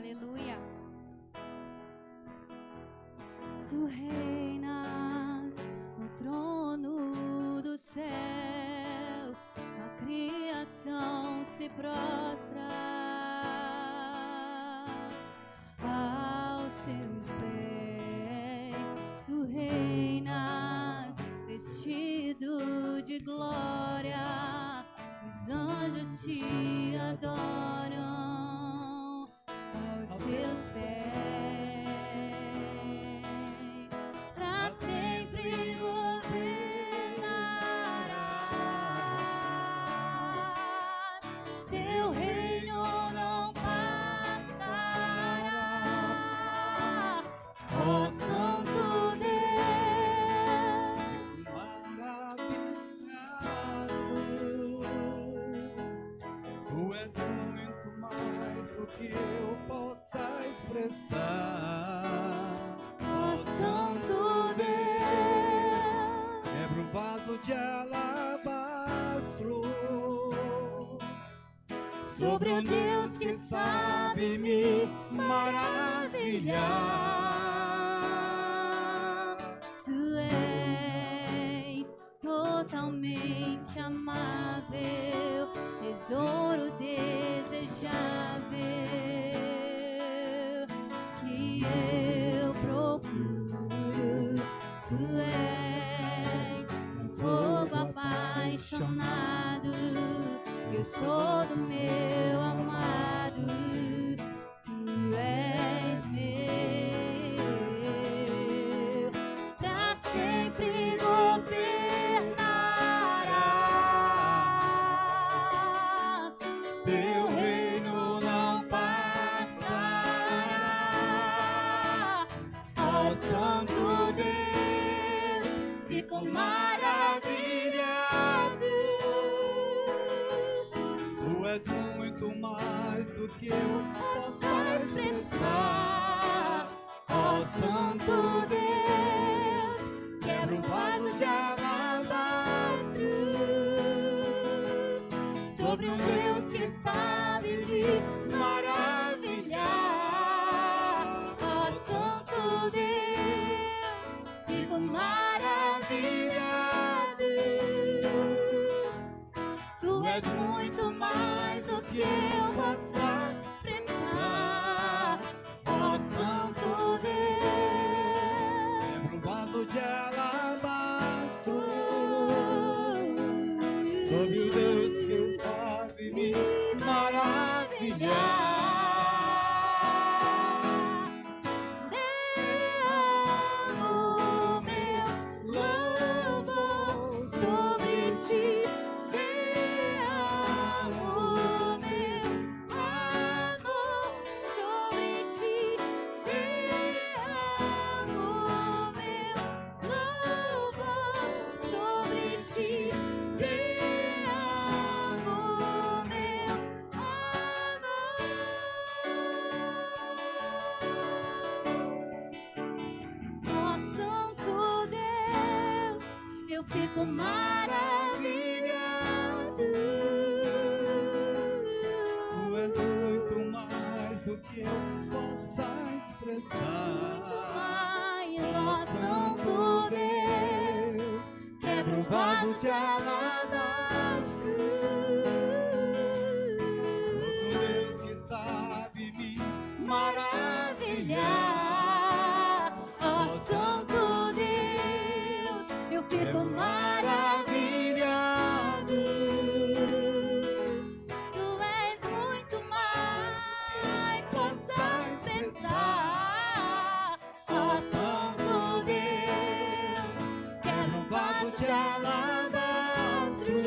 Aleluia. Tu reinas no trono do céu, a criação se prostra aos teus pés. Tu reinas vestido de glória, os anjos te adoram aos teus pés. Pra sempre governarás, teu reino não passará, ó Santo Deus. Maravilhado, tu és muito mais do que eu possa expressar. Ó Santo Deus, Quebra um vaso de alabastro sobre o Deus que sabe me maravilhar. Tu és totalmente amável, tesouro desejável que eu procuro. Tu és um fogo apaixonado, eu sou do meu amado. Tu és meu, pra sempre governarás, teu reino não passará. Ó Santo Deus, fico maravilhado. Tu és muito mais do que eu Possa possa expressar, ó Santo Deus, quebra um vaso de alabastro sobre um Deus que sabe me maravilhar. Ó Santo Deus, fico maravilhado. Tu és muito mais do que eu possa expressar, ó Santo Deus. Quebra um vaso de alabastro sobre o Deus que sabe me maravilhar. Derramo meu louvor sobre ti, derramo meu amor sobre ti, derramo meu louvor sobre ti, derramo meu amor. Ó Santo Deus, eu fico maravilhado. Tu és muito mais do que eu possa expressar. Mas, ó Santo Deus, quebra um vaso de alabastro Outro Deus que sabe me maravilhar. Ó Santo Deus, eu fico maravilhado. Tu és muito mais, possa expressar. Ó Santo Deus, quebra um vaso de alabastro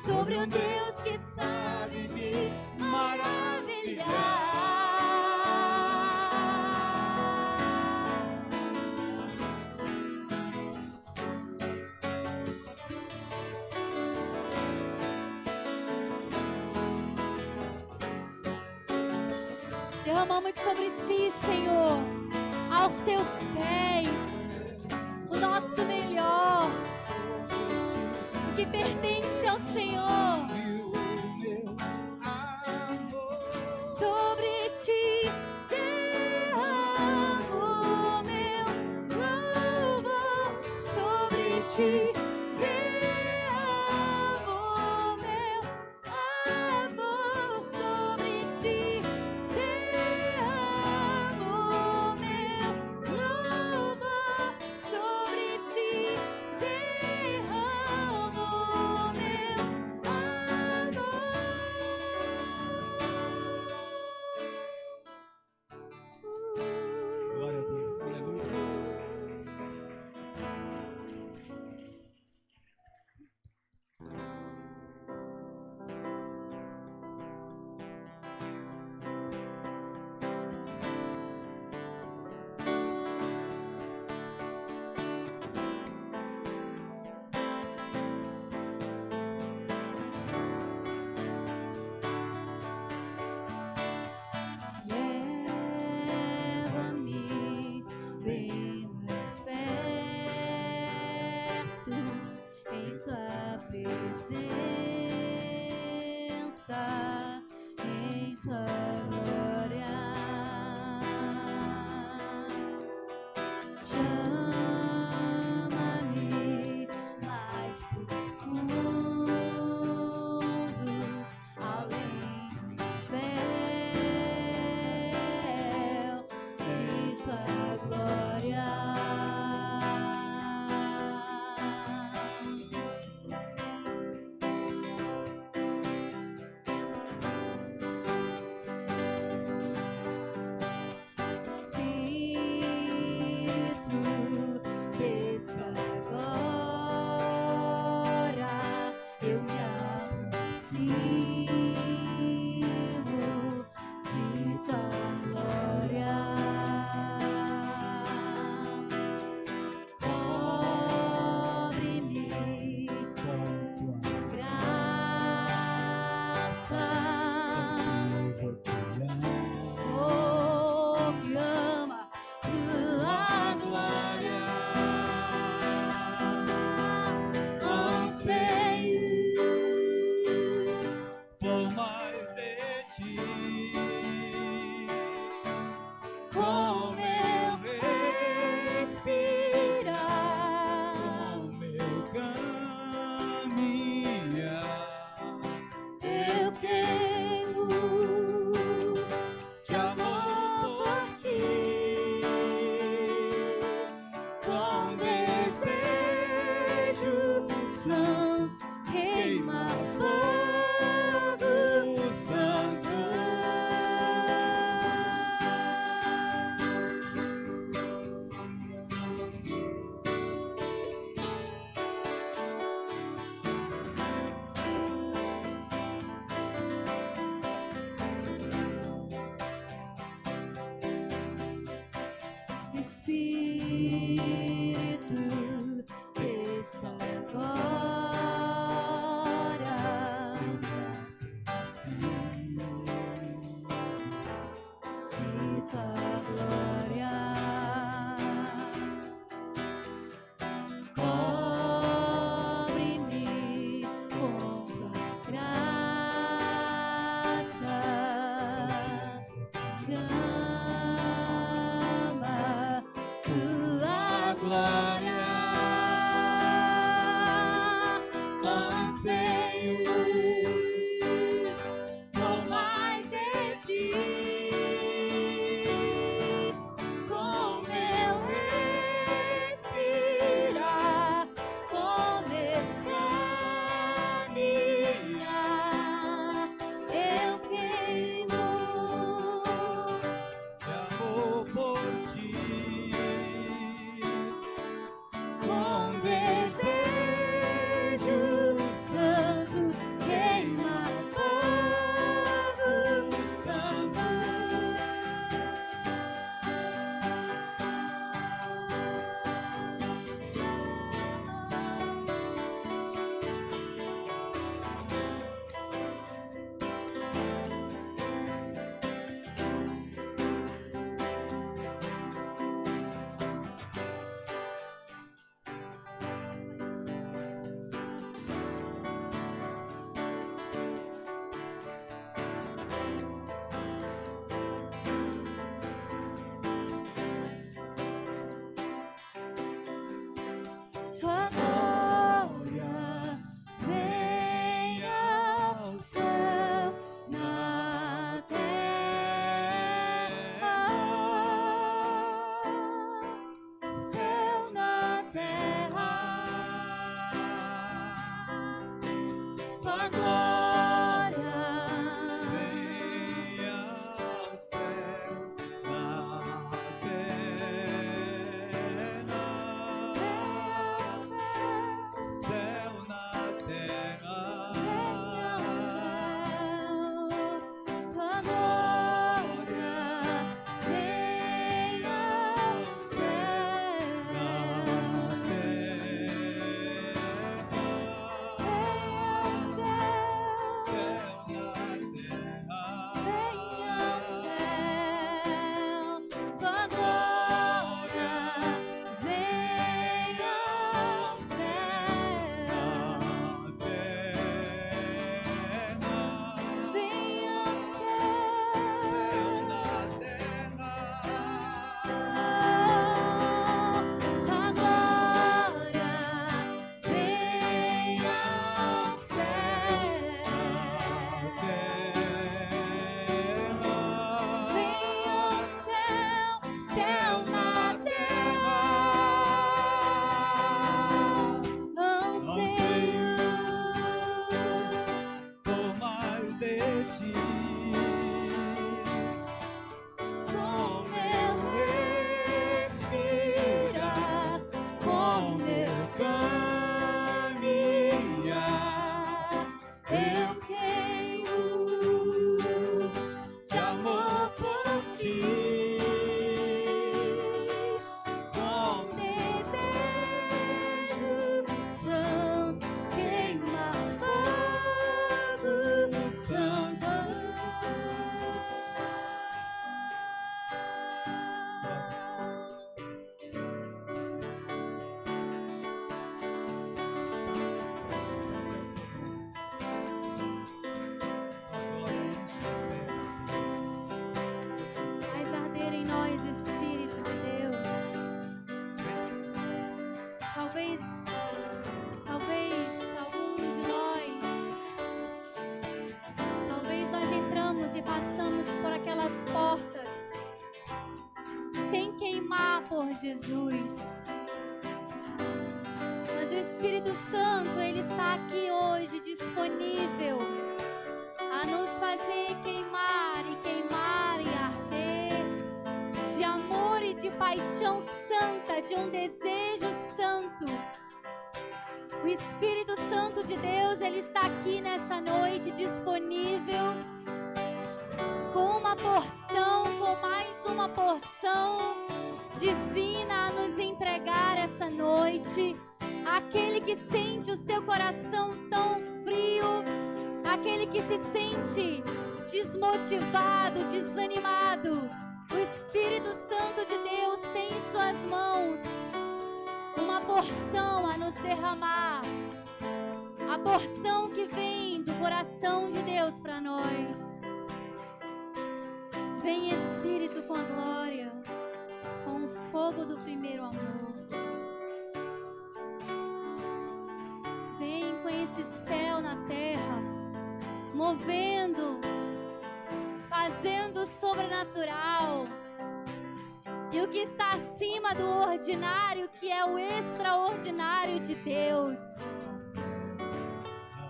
sobre o Deus que sabe me maravilhar. Derramamos sobre ti, Senhor, aos teus pés, o nosso melhor, o que pertence ao Senhor. e o meu amor ti derramo meu amor, sobre ti derramo meu louvor, sobre ti derramo meu amor. Glória a Deus, aleluia. Leva-me bem mais perto em tua presença, em tua glória. Chama-me mais profundo, além do véu de tua glória. Espírito, desça agora, eu me aproximo de tua glória. Cobre-me Com tua graça, graça, sob ama tua glória. Anseio por mais de ti, com meu respirar, com meu caminhar, eu quero de amor por ti, com desejo santo, queima fogo santo. Espírito, desça agora, eu me aproximo de tua glória. Cobre-me com tua graça, gama tua glória. Anseio por mais de ti, com meu respirar, com meu caminhar, eu queimo de amor por ti, com desejo santo, queima fogo santo. Tua glória talvez algum de nós entramos e passamos por aquelas portas sem queimar por Jesus. Mas o Espírito Santo, Ele está aqui hoje disponível a nos fazer queimar e arder de amor e de paixão santa, de um desejo santo. O Espírito Santo de Deus, Ele está aqui nessa noite disponível com uma porção, com mais uma porção divina a nos entregar essa noite. Aquele que sente o seu coração tão frio, aquele que se sente desmotivado, desanimado, o Espírito Santo de Deus tem em suas mãos uma porção a nos derramar, a porção que vem do coração de Deus para nós. Vem, Espírito, com a glória, com o fogo do primeiro amor. Vem com esse céu na terra, movendo, fazendo o sobrenatural. E o que está acima do ordinário, que é o extraordinário de Deus.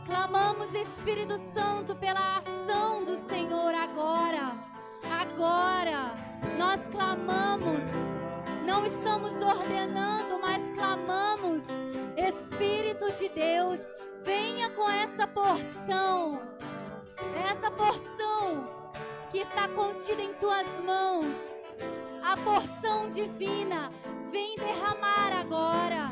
Clamamos, Espírito Santo, pela ação do Senhor agora. Agora nós clamamos, não estamos ordenando, mas clamamos. Espírito de Deus, venha com essa porção que está contida em tuas mãos, a porção divina. Vem derramar agora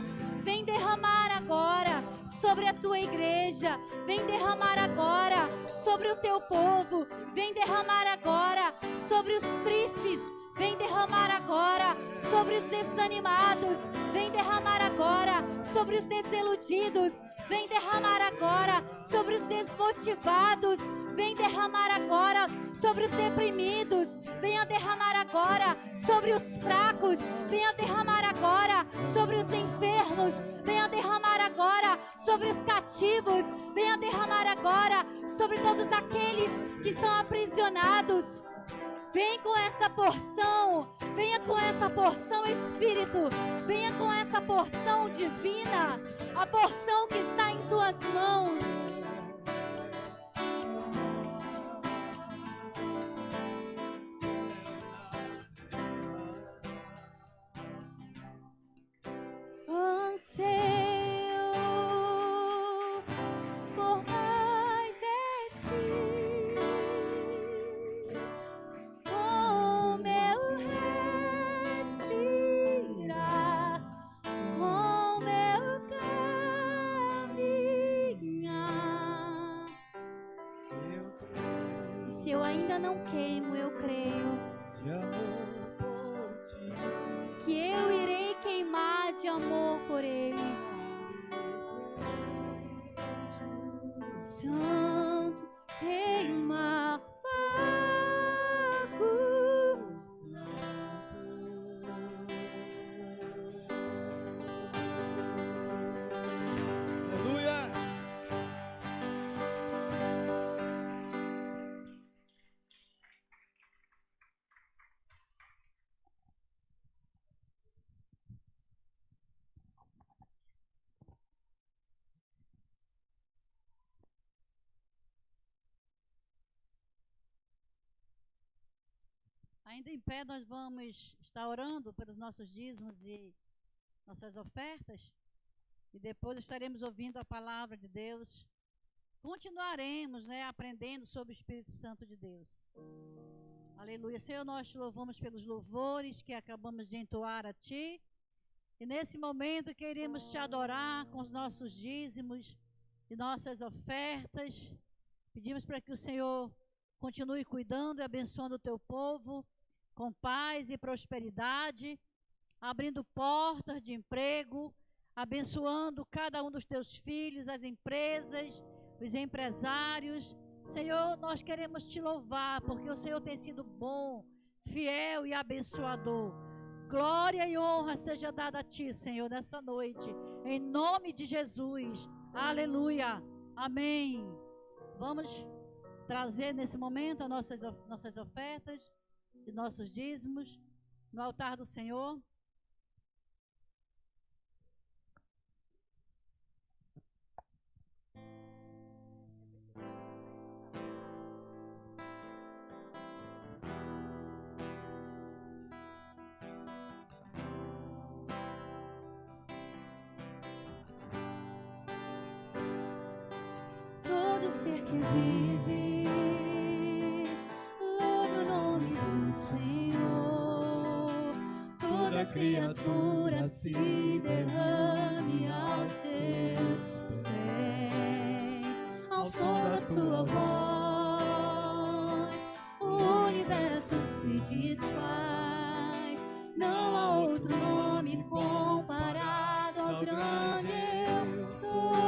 sobre a tua igreja, vem derramar agora sobre o teu povo, vem derramar agora sobre os tristes, vem derramar agora sobre os desanimados, vem derramar agora sobre os desiludidos, vem derramar agora sobre os desmotivados, vem derramar agora sobre os deprimidos, venha derramar agora sobre os fracos, venha derramar agora sobre os enfermos, venha derramar agora sobre os cativos, venha derramar agora sobre todos aqueles que estão aprisionados. Vem com essa porção, venha com essa porção, Espírito, venha com essa porção divina, a porção que está em tuas mãos. Se eu ainda não queimo, eu creio que eu irei queimar de amor por Ele. Santo, queima fogo. Aleluia! Ainda em pé, nós vamos estar orando pelos nossos dízimos e nossas ofertas. E depois estaremos ouvindo a palavra de Deus. Continuaremos, aprendendo sobre o Espírito Santo de Deus. Aleluia. Senhor, nós te louvamos pelos louvores que acabamos de entoar a Ti. E nesse momento queremos te adorar com os nossos dízimos e nossas ofertas. Pedimos para que o Senhor continue cuidando e abençoando o Teu povo com paz e prosperidade, abrindo portas de emprego, abençoando cada um dos Teus filhos, as empresas, os empresários. Senhor, nós queremos Te louvar, porque o Senhor tem sido bom, fiel e abençoador. Glória e honra seja dada a Ti, Senhor, nessa noite. Em nome de Jesus. Aleluia. Amém. Vamos trazer nesse momento as nossas ofertas e nossos dízimos no altar do Senhor. Todo ser que vive, louve o nome do Senhor. Toda criatura se derrame aos seus pés. Ao som da sua voz, o universo se desfaz. Não há outro nome comparado ao grande eu sou.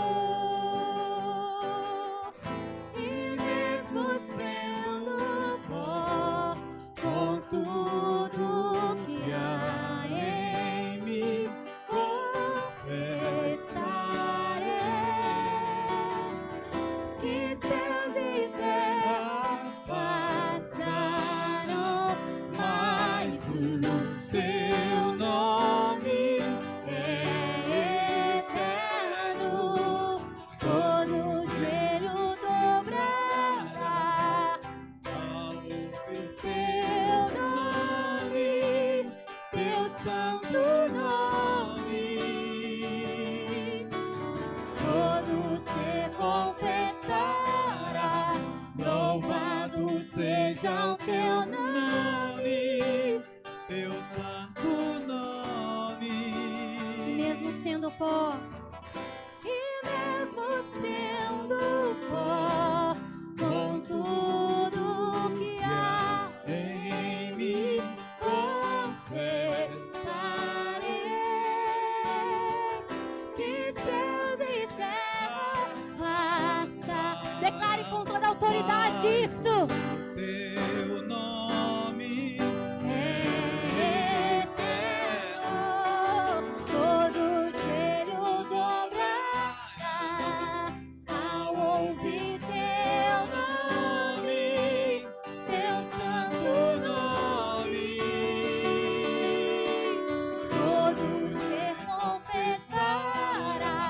Tudo que há em mim confessarei, que céus e terra passaram, mas o teu nome é eterno. Todo joelho dobrará ao teu nome, teu santo nome. Todo ser confessará, louvado seja o teu nome, teu santo nome. mesmo sendo pó, e mesmo sendo pó, com tudo que há Em mim confessarei, que céus e terra passa. Declare com toda a autoridade isso. teu nome É eterno, todo joelho dobrará ao ouvir teu nome, teu santo nome. Todo ser confessará,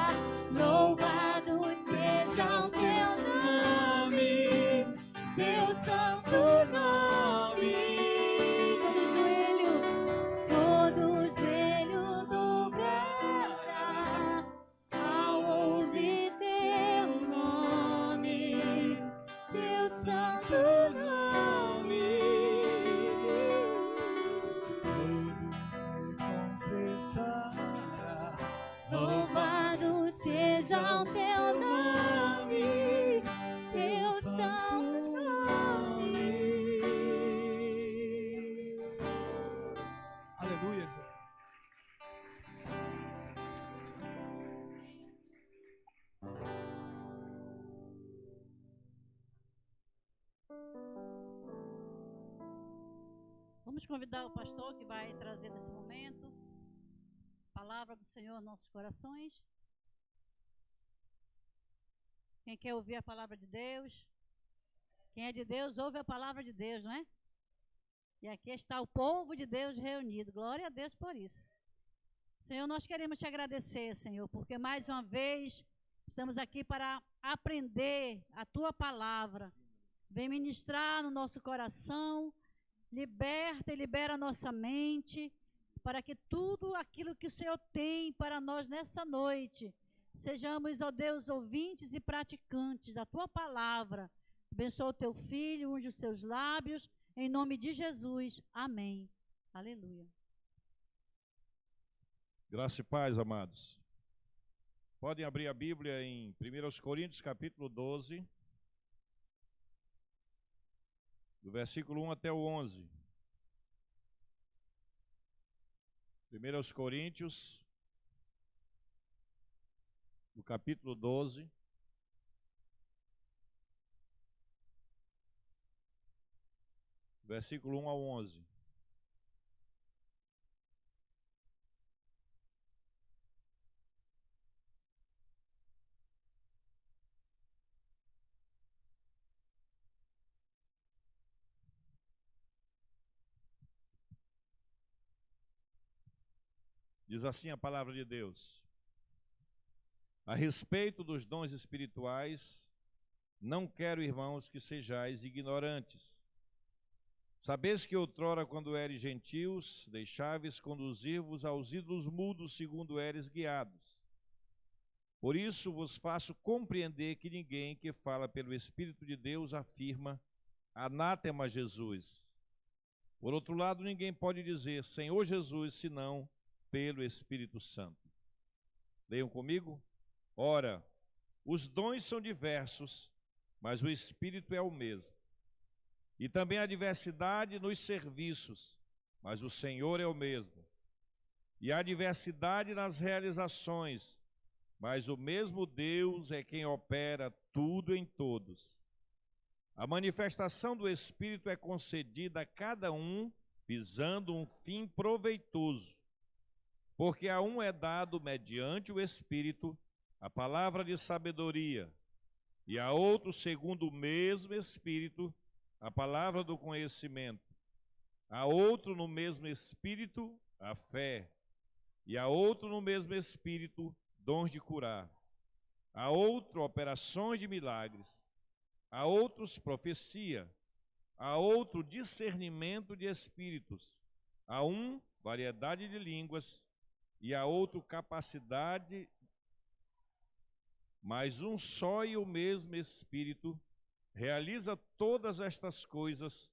louvado seja o teu nome, teu santo nome. Todo joelho dobrará ao ouvir teu nome, teu santo nome. todo se confessará, Louvado seja o teu nome, teu santo nome. Aleluia, Jesus. Vamos convidar o pastor que vai trazer nesse momento a palavra do Senhor aos nossos corações. Quem quer ouvir a palavra de Deus? Quem é de Deus, ouve a palavra de Deus, não é? E aqui está o povo de Deus reunido. Glória a Deus por isso. Senhor, nós queremos te agradecer, Senhor, porque mais uma vez estamos aqui para aprender a tua palavra. Vem ministrar no nosso coração, liberta e libera a nossa mente, para que tudo aquilo que o Senhor tem para nós nessa noite, sejamos, ó Deus, ouvintes e praticantes da tua palavra. Abençoa o teu filho, unge os seus lábios, em nome de Jesus. Amém. Aleluia. Graça e paz, amados. Podem abrir a Bíblia em 1 Coríntios, capítulo 12, do versículo 1 até o 11. 1 Coríntios, do capítulo 12, versículo 1 ao 11. Diz assim a palavra de Deus: a respeito dos dons espirituais, não quero, irmãos, que sejais ignorantes. Sabeis que outrora, quando eres gentios, deixáveis conduzir-vos aos ídolos mudos, segundo eres guiados. Por isso vos faço compreender que ninguém que fala pelo Espírito de Deus afirma anátema Jesus. Por outro lado, ninguém pode dizer Senhor Jesus, senão pelo Espírito Santo. Leiam comigo? Ora, os dons são diversos, mas o Espírito é o mesmo. E também há diversidade nos serviços, mas o Senhor é o mesmo. E há diversidade nas realizações, mas o mesmo Deus é quem opera tudo em todos. A manifestação do Espírito é concedida a cada um, visando um fim proveitoso. Porque a um é dado, mediante o Espírito, a palavra de sabedoria, e a outro, segundo o mesmo Espírito, a palavra do conhecimento. A outro, no mesmo Espírito, a fé. E a outro, no mesmo Espírito, dons de curar. A outro, operações de milagres. A outros, profecia. A outro, discernimento de espíritos. A um, variedade de línguas. E a outro, capacidade. Mas um só e o mesmo Espírito realiza todas estas coisas,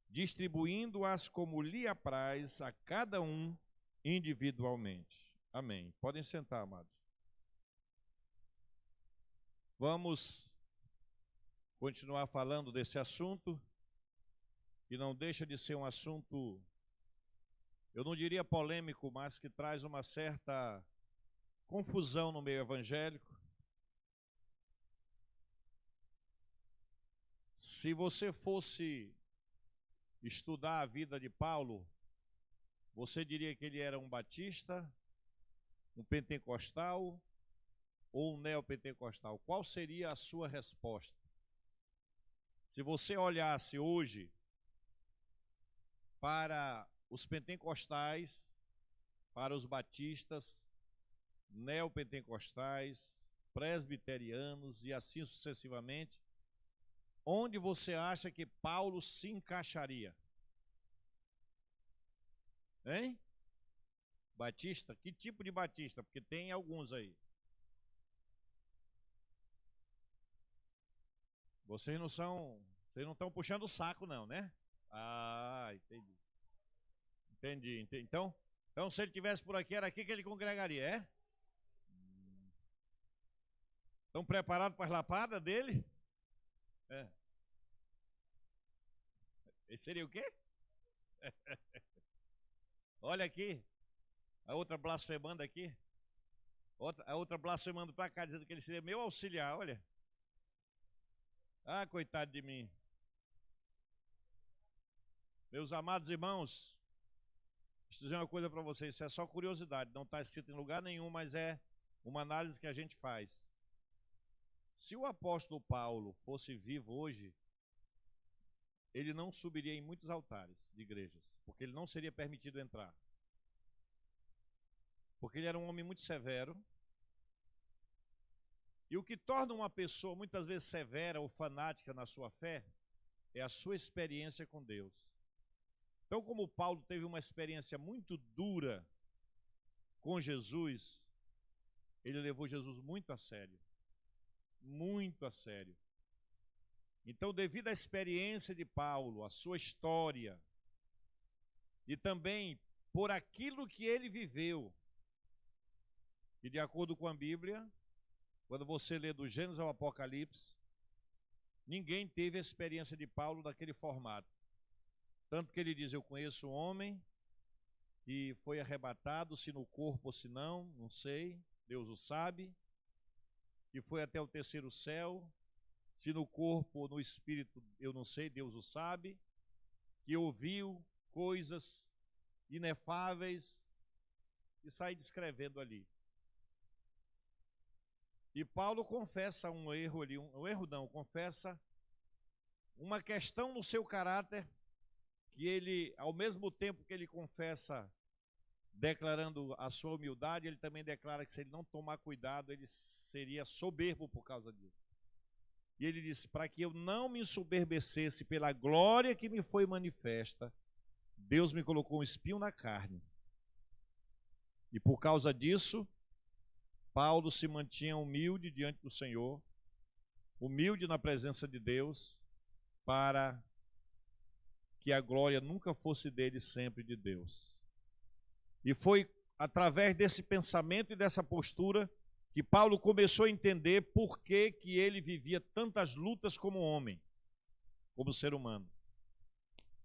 distribuindo-as como lhe apraz a cada um individualmente. Amém. Podem sentar, amados. Vamos continuar falando desse assunto, que não deixa de ser um assunto, eu não diria polêmico, mas que traz uma certa confusão no meio evangélico. Se você fosse estudar a vida de Paulo, você diria que ele era um batista, um pentecostal ou um neopentecostal? Qual seria a sua resposta? Se você olhasse hoje para os pentecostais, para os batistas, neopentecostais, presbiterianos e assim sucessivamente, onde você acha que Paulo se encaixaria? Hein? Batista? Que tipo de batista? Porque tem alguns aí. Vocês não estão puxando o saco não, né? Ah, entendi. Entendi. Então, se ele tivesse por aqui, era aqui que ele congregaria, é? Estão preparados para as lapadas dele? É. Esse seria o quê? Olha aqui, a outra blasfemando aqui, a outra blasfemando para cá, dizendo que ele seria meu auxiliar, olha. Ah, coitado de mim. Meus amados irmãos, deixa eu dizer uma coisa para vocês, isso é só curiosidade, não está escrito em lugar nenhum, mas é uma análise que a gente faz. Se o apóstolo Paulo fosse vivo hoje, ele não subiria em muitos altares de igrejas, porque ele não seria permitido entrar. Porque ele era um homem muito severo. E o que torna uma pessoa muitas vezes severa ou fanática na sua fé é a sua experiência com Deus. Então, como Paulo teve uma experiência muito dura com Jesus, ele levou Jesus muito a sério. Muito a sério. Então, devido à experiência de Paulo, a sua história, e também por aquilo que ele viveu, e de acordo com a Bíblia, quando você lê do Gênesis ao Apocalipse, ninguém teve a experiência de Paulo daquele formato. Tanto que ele diz, eu conheço um homem que foi arrebatado, se no corpo ou se não, não sei, Deus o sabe, que foi até o terceiro céu, se no corpo ou no espírito, eu não sei, Deus o sabe, que ouviu coisas inefáveis e sai descrevendo ali. E Paulo confessa um erro ali, confessa uma questão no seu caráter, que ele, ao mesmo tempo que ele confessa declarando a sua humildade, ele também declara que se ele não tomar cuidado, ele seria soberbo por causa disso. E ele disse, para que eu não me ensoberbecesse pela glória que me foi manifesta, Deus me colocou um espinho na carne. E por causa disso, Paulo se mantinha humilde diante do Senhor, humilde na presença de Deus, para que a glória nunca fosse dele, sempre de Deus. E foi através desse pensamento e dessa postura que Paulo começou a entender por que que ele vivia tantas lutas como homem, como ser humano.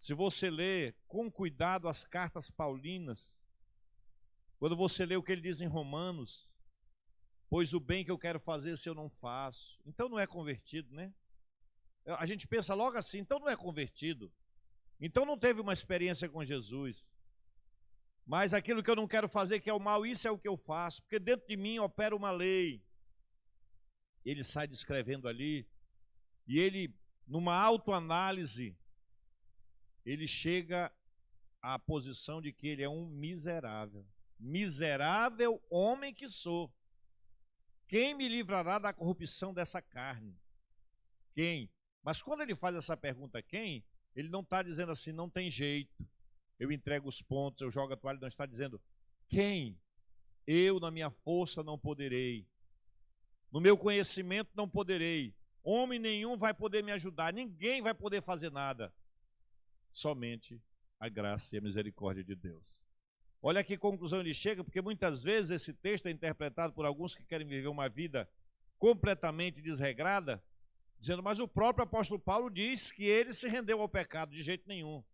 Se você ler com cuidado as cartas paulinas, quando você lê o que ele diz em Romanos, pois o bem que eu quero fazer, se eu não faço, então não é convertido, né? A gente pensa logo assim, então não é convertido, então não teve uma experiência com Jesus. Mas aquilo que eu não quero fazer, que é o mal, isso é o que eu faço, porque dentro de mim opera uma lei. Ele sai descrevendo ali, e ele, numa autoanálise, ele chega à posição de que ele é um miserável. Miserável homem que sou. Quem me livrará da corrupção dessa carne? Quem? Mas quando ele faz essa pergunta, quem? Ele não está dizendo assim, não tem jeito. Eu entrego os pontos, eu jogo a toalha, não está dizendo quem? Eu na minha força não poderei, no meu conhecimento não poderei, homem nenhum vai poder me ajudar, ninguém vai poder fazer nada, somente a graça e a misericórdia de Deus. Olha que conclusão ele chega, porque muitas vezes esse texto é interpretado por alguns que querem viver uma vida completamente desregrada, dizendo, mas o próprio apóstolo Paulo diz que ele se rendeu ao pecado, de jeito nenhum.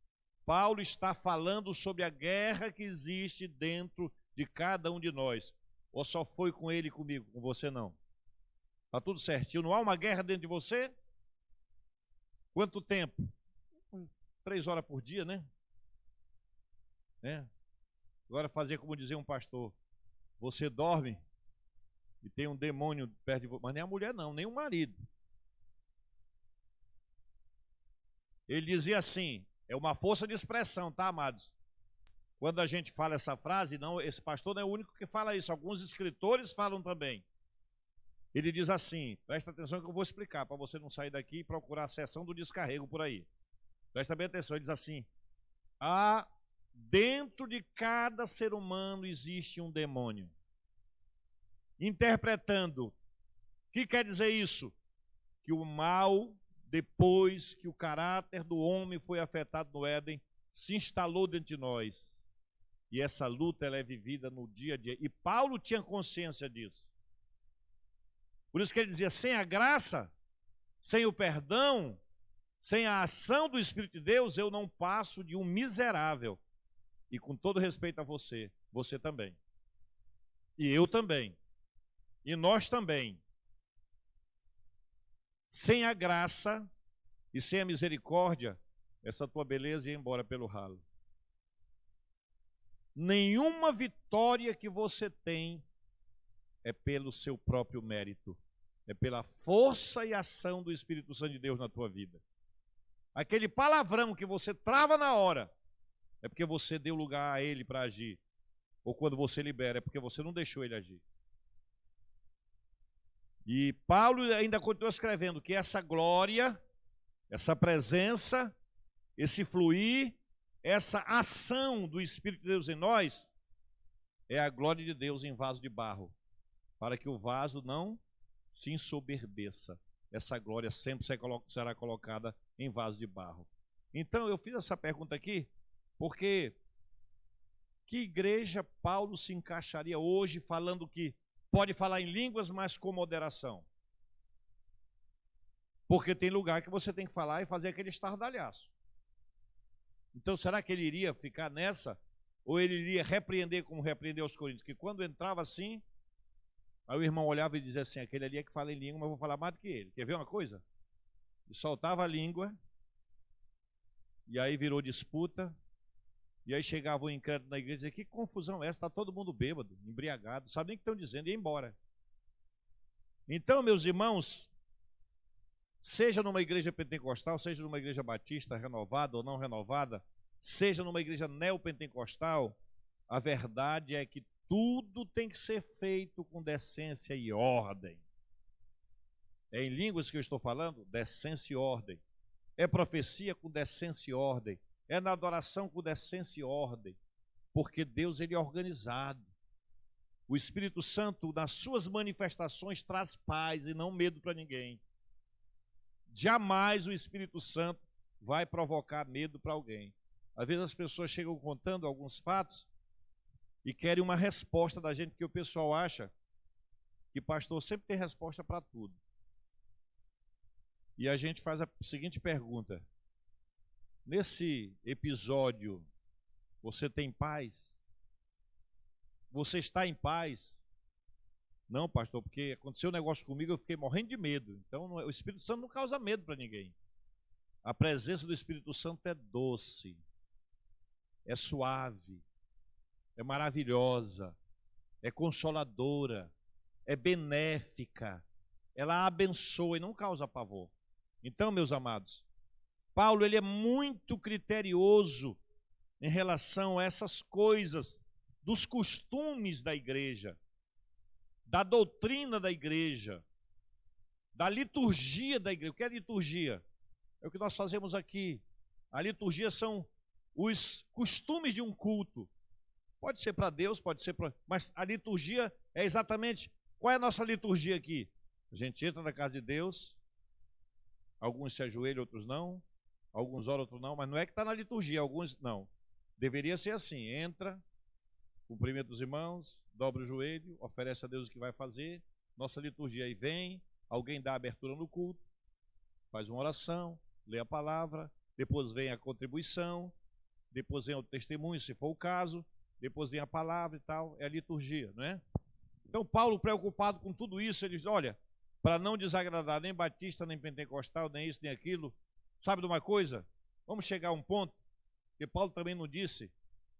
Paulo está falando sobre a guerra que existe dentro de cada um de nós. Ou só foi com ele e comigo, com você não? Está tudo certinho. Não há uma guerra dentro de você? Quanto tempo? 3 horas por dia, né? Agora fazer como dizia um pastor. Você dorme e tem um demônio perto de você. Mas nem a mulher não, nem o marido. Ele dizia assim, é uma força de expressão, tá, amados? Quando a gente fala essa frase, não, esse pastor não é o único que fala isso, alguns escritores falam também. Ele diz assim, presta atenção que eu vou explicar, para você não sair daqui e procurar a seção do descarrego por aí. Presta bem atenção, ele diz assim, dentro de cada ser humano existe um demônio. Interpretando, o que quer dizer isso? Que o mal, depois que o caráter do homem foi afetado no Éden, se instalou dentro de nós. E essa luta ela é vivida no dia a dia. E Paulo tinha consciência disso. Por isso que ele dizia, sem a graça, sem o perdão, sem a ação do Espírito de Deus, eu não passo de um miserável. E com todo respeito a você, você também. E eu também. E nós também. Sem a graça e sem a misericórdia, essa tua beleza ia embora pelo ralo. Nenhuma vitória que você tem é pelo seu próprio mérito. É pela força e ação do Espírito Santo de Deus na tua vida. Aquele palavrão que você trava na hora, é porque você deu lugar a ele para agir. Ou quando você libera, é porque você não deixou ele agir. E Paulo ainda continua escrevendo que essa glória, essa presença, esse fluir, essa ação do Espírito de Deus em nós, é a glória de Deus em vaso de barro, para que o vaso não se ensoberbeça. Essa glória sempre será colocada em vaso de barro. Então eu fiz essa pergunta aqui, porque que igreja Paulo se encaixaria hoje falando que pode falar em línguas, mas com moderação? Porque tem lugar que você tem que falar e fazer aquele estardalhaço. Então será que ele iria ficar nessa? Ou ele iria repreender como repreendeu os coríntios? Que quando entrava assim, aí o irmão olhava e dizia assim, aquele ali é que fala em língua, mas eu vou falar mais do que ele. Quer ver uma coisa? E soltava a língua, e aí virou disputa, e aí chegava o incrédulo na igreja e dizia, que confusão é essa? Está todo mundo bêbado, embriagado, sabe nem o que estão dizendo, e ia embora. Então, meus irmãos, seja numa igreja pentecostal, seja numa igreja batista renovada ou não renovada, seja numa igreja neopentecostal, A verdade é que tudo tem que ser feito com decência e ordem. É em línguas que eu estou falando? Decência e ordem. É profecia com decência e ordem. É na adoração com decência e ordem. Porque Deus, ele é organizado. O Espírito Santo, nas suas manifestações, traz paz e não medo para ninguém. Jamais o Espírito Santo vai provocar medo para alguém. Às vezes as pessoas chegam contando alguns fatos e querem uma resposta da gente, porque o pessoal acha que pastor sempre tem resposta para tudo. E a gente faz a seguinte pergunta: nesse episódio, você tem paz? Você está em paz? Não, pastor, porque aconteceu um negócio comigo, eu fiquei morrendo de medo. Então, o Espírito Santo não causa medo para ninguém. A presença do Espírito Santo é doce, é suave, é maravilhosa, é consoladora, é benéfica, ela abençoa e não causa pavor. Então, meus amados, Paulo, ele é muito criterioso em relação a essas coisas, dos costumes da igreja, da doutrina da igreja, da liturgia da igreja. O que é liturgia? É o que nós fazemos aqui. A liturgia são os costumes de um culto. Pode ser para Deus, pode ser para... Mas a liturgia é exatamente... Qual é a nossa liturgia aqui? A gente entra na casa de Deus, alguns se ajoelham, outros não, alguns oram, outros não, mas não é que está na liturgia, alguns não. Deveria ser assim: entra, cumprimenta os irmãos, dobra o joelho, oferece a Deus o que vai fazer. Nossa liturgia aí vem, alguém dá abertura no culto, faz uma oração, lê a palavra, depois vem a contribuição, depois vem o testemunho, se for o caso, depois vem a palavra e tal, é a liturgia, não é? Então Paulo, preocupado com tudo isso, ele diz: olha, para não desagradar nem batista, nem pentecostal, nem isso, nem aquilo, sabe de uma coisa? Vamos chegar a um ponto, que Paulo também não disse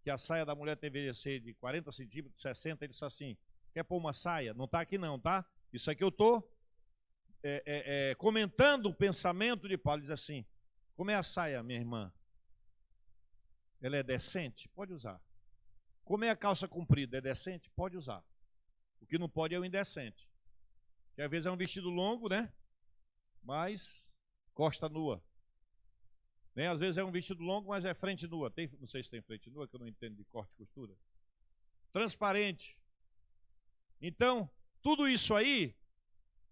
que a saia da mulher deveria ser de 40 centímetros, 60, ele disse assim: quer pôr uma saia? Não está aqui não, tá? Isso aqui eu estou comentando o pensamento de Paulo. Ele diz assim: como é a saia, minha irmã? Ela é decente? Pode usar. Como é a calça comprida? É decente? Pode usar. O que não pode é o indecente. Que às vezes é um vestido longo, né? Mas costa nua. Né? Às vezes é um vestido longo, mas é frente nua. Não sei se tem frente nua, que eu não entendo de corte e costura. Transparente. Então, tudo isso aí,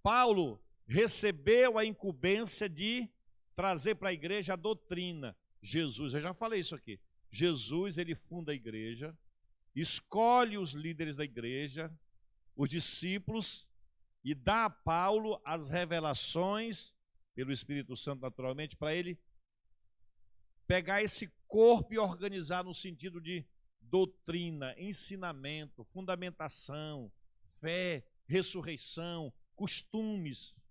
Paulo recebeu a incumbência de trazer para a igreja a doutrina. Jesus, eu já falei isso aqui. Jesus, ele funda a igreja, escolhe os líderes da igreja, os discípulos, e dá a Paulo as revelações, pelo Espírito Santo naturalmente, para ele pegar esse corpo e organizar no sentido de doutrina, ensinamento, fundamentação, fé, ressurreição, costumes.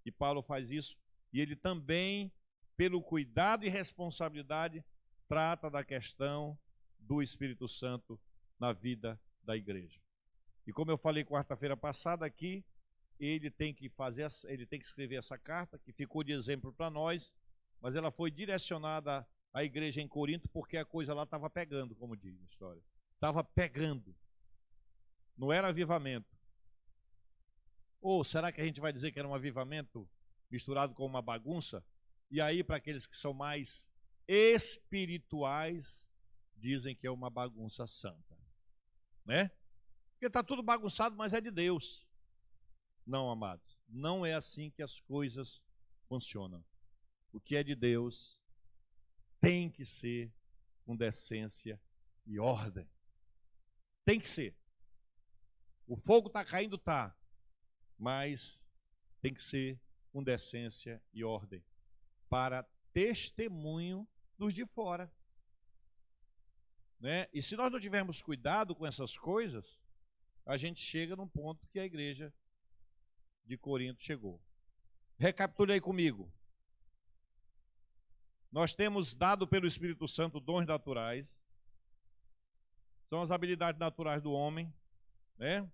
E Paulo faz isso, e ele também, pelo cuidado e responsabilidade, trata da questão do Espírito Santo na vida da igreja. E como eu falei quarta-feira passada aqui, ele tem que escrever essa carta, que ficou de exemplo para nós, mas ela foi direcionada à igreja em Corinto, porque a coisa lá estava pegando, como diz a história. Estava pegando. Não era avivamento. Ou será que a gente vai dizer que era um avivamento misturado com uma bagunça? E aí, para aqueles que são mais espirituais, dizem que é uma bagunça santa. Né? Porque está tudo bagunçado, mas é de Deus. Não, amados, não é assim que as coisas funcionam. O que é de Deus tem que ser com decência e ordem. Tem que ser. O fogo está caindo, tá, mas tem que ser com decência e ordem, para testemunho dos de fora. Né? E se nós não tivermos cuidado com essas coisas, a gente chega num ponto que a igreja de Corinto chegou. Recapitule aí comigo. Nós temos dado pelo Espírito Santo dons naturais. São as habilidades naturais do homem, né?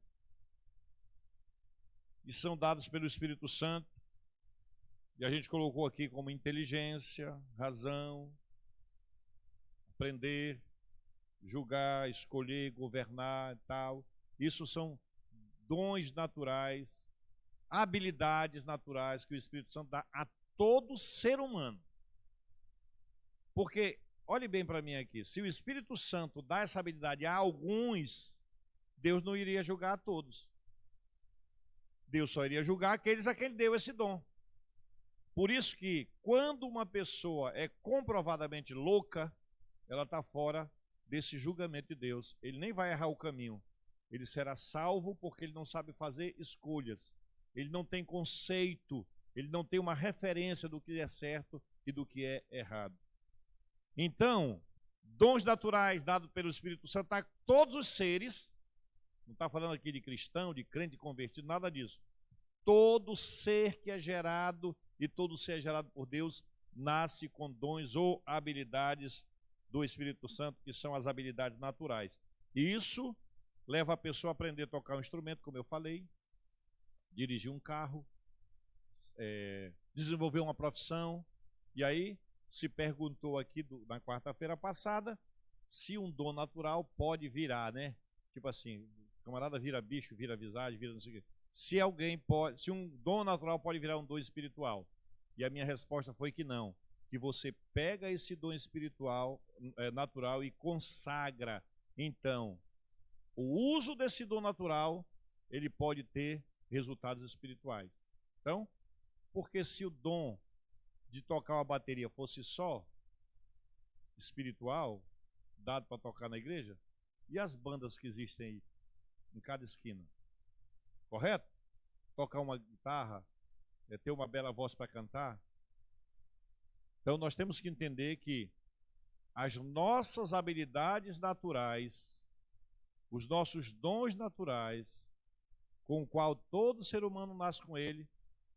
E são dados pelo Espírito Santo. E a gente colocou aqui como inteligência, razão, aprender, julgar, escolher, governar e tal. Isso são dons naturais, habilidades naturais que o Espírito Santo dá a todo ser humano. Porque, olhe bem para mim aqui, se o Espírito Santo dá essa habilidade a alguns, Deus não iria julgar a todos. Deus só iria julgar aqueles a quem ele deu esse dom. Por isso que, quando uma pessoa é comprovadamente louca, ela está fora desse julgamento de Deus. Ele nem vai errar o caminho. Ele será salvo porque ele não sabe fazer escolhas. Ele não tem conceito, ele não tem uma referência do que é certo e do que é errado. Então, dons naturais dados pelo Espírito Santo a todos os seres, não está falando aqui de cristão, de crente, de convertido, nada disso. Todo ser que é gerado e todo ser gerado por Deus nasce com dons ou habilidades do Espírito Santo, que são as habilidades naturais. E isso leva a pessoa a aprender a tocar um instrumento, como eu falei, dirigir um carro, desenvolver uma profissão. E aí se perguntou aqui na quarta-feira passada se um dom natural pode virar, né? Tipo assim, camarada vira bicho, vira visagem, vira não sei o quê. Se um dom natural pode virar um dom espiritual. E a minha resposta foi que não. Que você pega esse dom espiritual, natural, e consagra. Então, o uso desse dom natural, ele pode ter resultados espirituais. Então, porque se o dom de tocar uma bateria fosse só espiritual, dado para tocar na igreja, e as bandas que existem aí, em cada esquina? Correto? Tocar uma guitarra, ter uma bela voz para cantar. Então nós temos que entender que as nossas habilidades naturais, os nossos dons naturais, com o qual todo ser humano nasce com ele,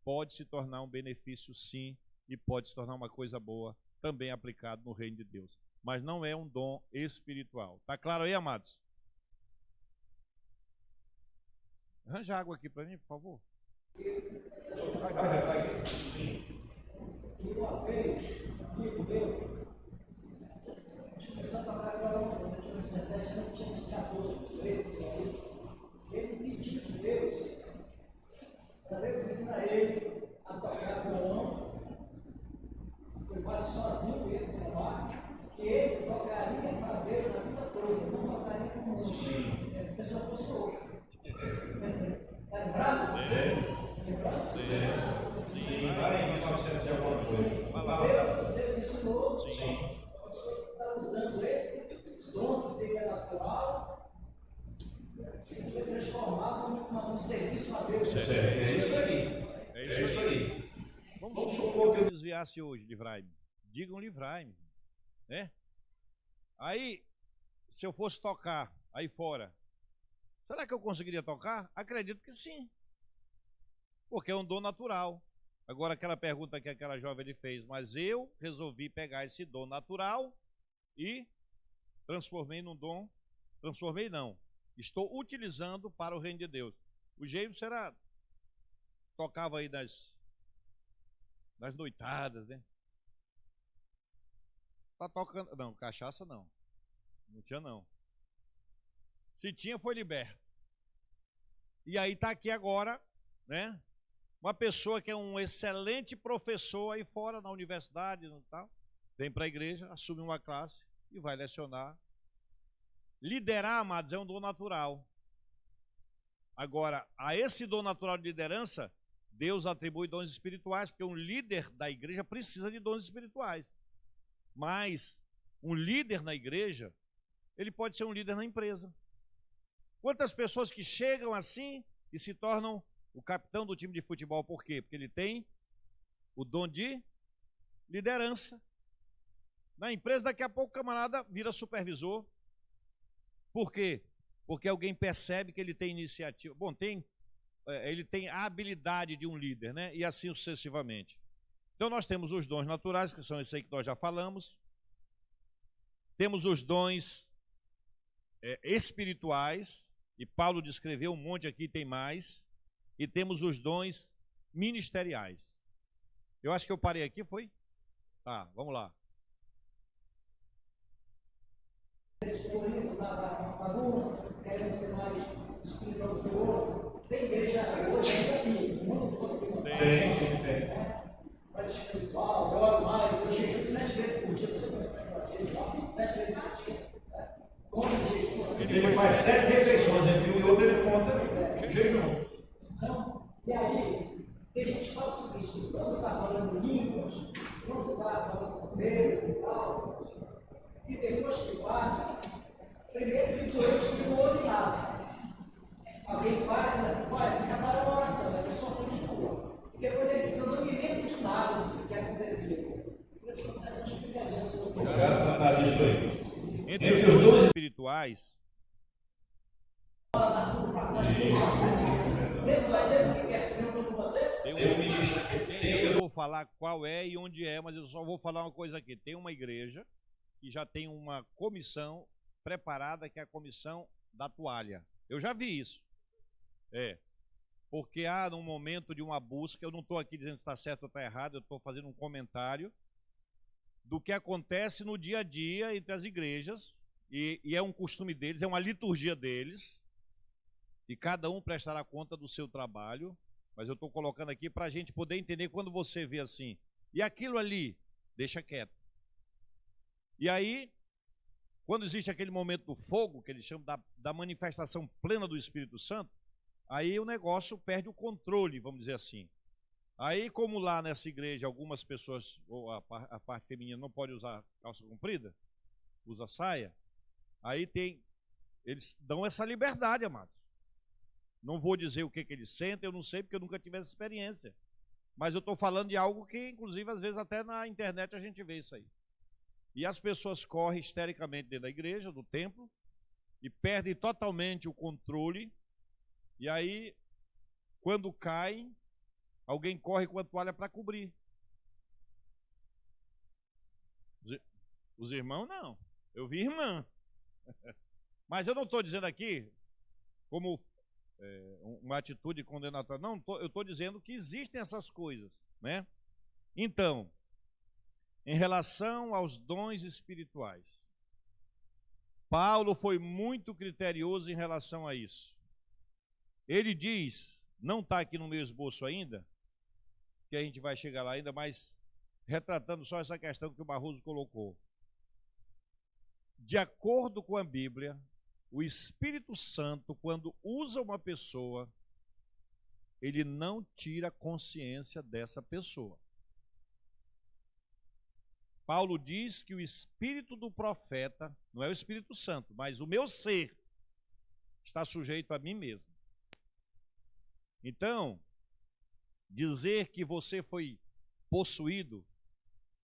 pode se tornar um benefício sim, e pode se tornar uma coisa boa, também aplicado no reino de Deus. Mas não é um dom espiritual. Está claro aí, amados? Arranja água aqui para mim, por favor. Uma vez, um amigo meu, começou a tocar violão, eu tinha uns 17 anos, tinha uns 14, 13, ele pediu de Deus, para Deus ensinar ele a tocar violão. Foi quase sozinho ele no trabalho, que ele tocaria para Deus a vida toda, não tocaria com música. Essa pessoa fosse louca. Está lembrado? Sim, lá em 1900 e alguma coisa. Deus ensinou. Sim. Está usando esse dom que seria natural e foi transformado num serviço a Deus. É isso aí. É isso aí. Vamos supor que eu desviasse hoje, livrai-me. Digam livrai-me. Né? Aí, se eu fosse tocar aí fora, será que eu conseguiria tocar? Acredito que sim. Porque é um dom natural. Agora, aquela pergunta que aquela jovem ele fez, mas eu resolvi pegar esse dom natural e transformei num dom. Transformei não. Estou utilizando para o reino de Deus. O James tocava aí nas noitadas, né? Tá tocando. Não, cachaça não. Não tinha não. Se tinha, foi liberto. E aí está aqui agora, né? Uma pessoa que é um excelente professor aí fora, na universidade e tal, vem para a igreja, assume uma classe e vai lecionar. Liderar, amados, é um dom natural. Agora, a esse dom natural de liderança, Deus atribui dons espirituais, porque um líder da igreja precisa de dons espirituais. Mas um líder na igreja, ele pode ser um líder na empresa. Quantas pessoas que chegam assim e se tornam o capitão do time de futebol, por quê? Porque ele tem o dom de liderança. Na empresa, daqui a pouco o camarada vira supervisor. Por quê? Porque alguém percebe que ele tem iniciativa. Bom, ele tem a habilidade de um líder, né? E assim sucessivamente. Então nós temos os dons naturais, que são esses aí que nós já falamos. Temos os dons espirituais, e Paulo descreveu um monte aqui, tem mais. E temos os dons ministeriais. Eu acho que eu parei aqui, foi? Tá, vamos lá. espiritual do teu olho. Tem igreja hoje aqui, no mundo todo tem uma Tem, sim, tem. mais espiritual, eu oro mais, eu jejum 7 vezes por dia, você pode jejum 7 vezes por dia. Come jejum. Ele faz 7 refeições, entre um e outro ele conta jejum. Então, e aí, tem gente que fala o seguinte, quando está falando línguas, quando está falando com Deus e tal, e depois que passa, primeiro fica doente que não ouve nada. Alguém fala, olha, minha para a oração, a pessoa continua. E depois ele diz, eu não me lembro de nada do que aconteceu. A pessoa faz uma explicadinha sobre isso. Cara, isso aí. Entre os dons espirituais, eu vou falar qual é e onde é, mas eu só vou falar uma coisa aqui. Tem uma igreja que já tem uma comissão preparada, que é a comissão da toalha. Eu já vi isso. Porque há num momento de uma busca, eu não estou aqui dizendo se está certo ou está errado, eu estou fazendo um comentário do que acontece no dia a dia entre as igrejas, e é um costume deles, é uma liturgia deles, e cada um prestará conta do seu trabalho, mas eu estou colocando aqui para a gente poder entender quando você vê assim, e aquilo ali, deixa quieto. E aí, quando existe aquele momento do fogo, que eles chamam da manifestação plena do Espírito Santo, aí o negócio perde o controle, vamos dizer assim. Aí, como lá nessa igreja, algumas pessoas, ou a parte feminina não pode usar calça comprida, usa saia, aí eles dão essa liberdade, amados. Não vou dizer o que eles sentem, eu não sei, porque eu nunca tive essa experiência. Mas eu estou falando de algo que, inclusive, às vezes até na internet a gente vê isso aí. E as pessoas correm histericamente dentro da igreja, do templo, e perdem totalmente o controle. E aí, quando caem, alguém corre com a toalha para cobrir. Os irmãos, não. Eu vi irmã. Mas eu não estou dizendo aqui como uma atitude condenatória. Não, eu estou dizendo que existem essas coisas, né? Então, em relação aos dons espirituais, Paulo foi muito criterioso em relação a isso. Ele diz, não está aqui no meu esboço ainda, que a gente vai chegar lá ainda, mas retratando só essa questão que o Barroso colocou. De acordo com a Bíblia, o Espírito Santo, quando usa uma pessoa, ele não tira a consciência dessa pessoa. Paulo diz que o espírito do profeta, não é o Espírito Santo, mas o meu ser, está sujeito a mim mesmo. Então, dizer que você foi possuído,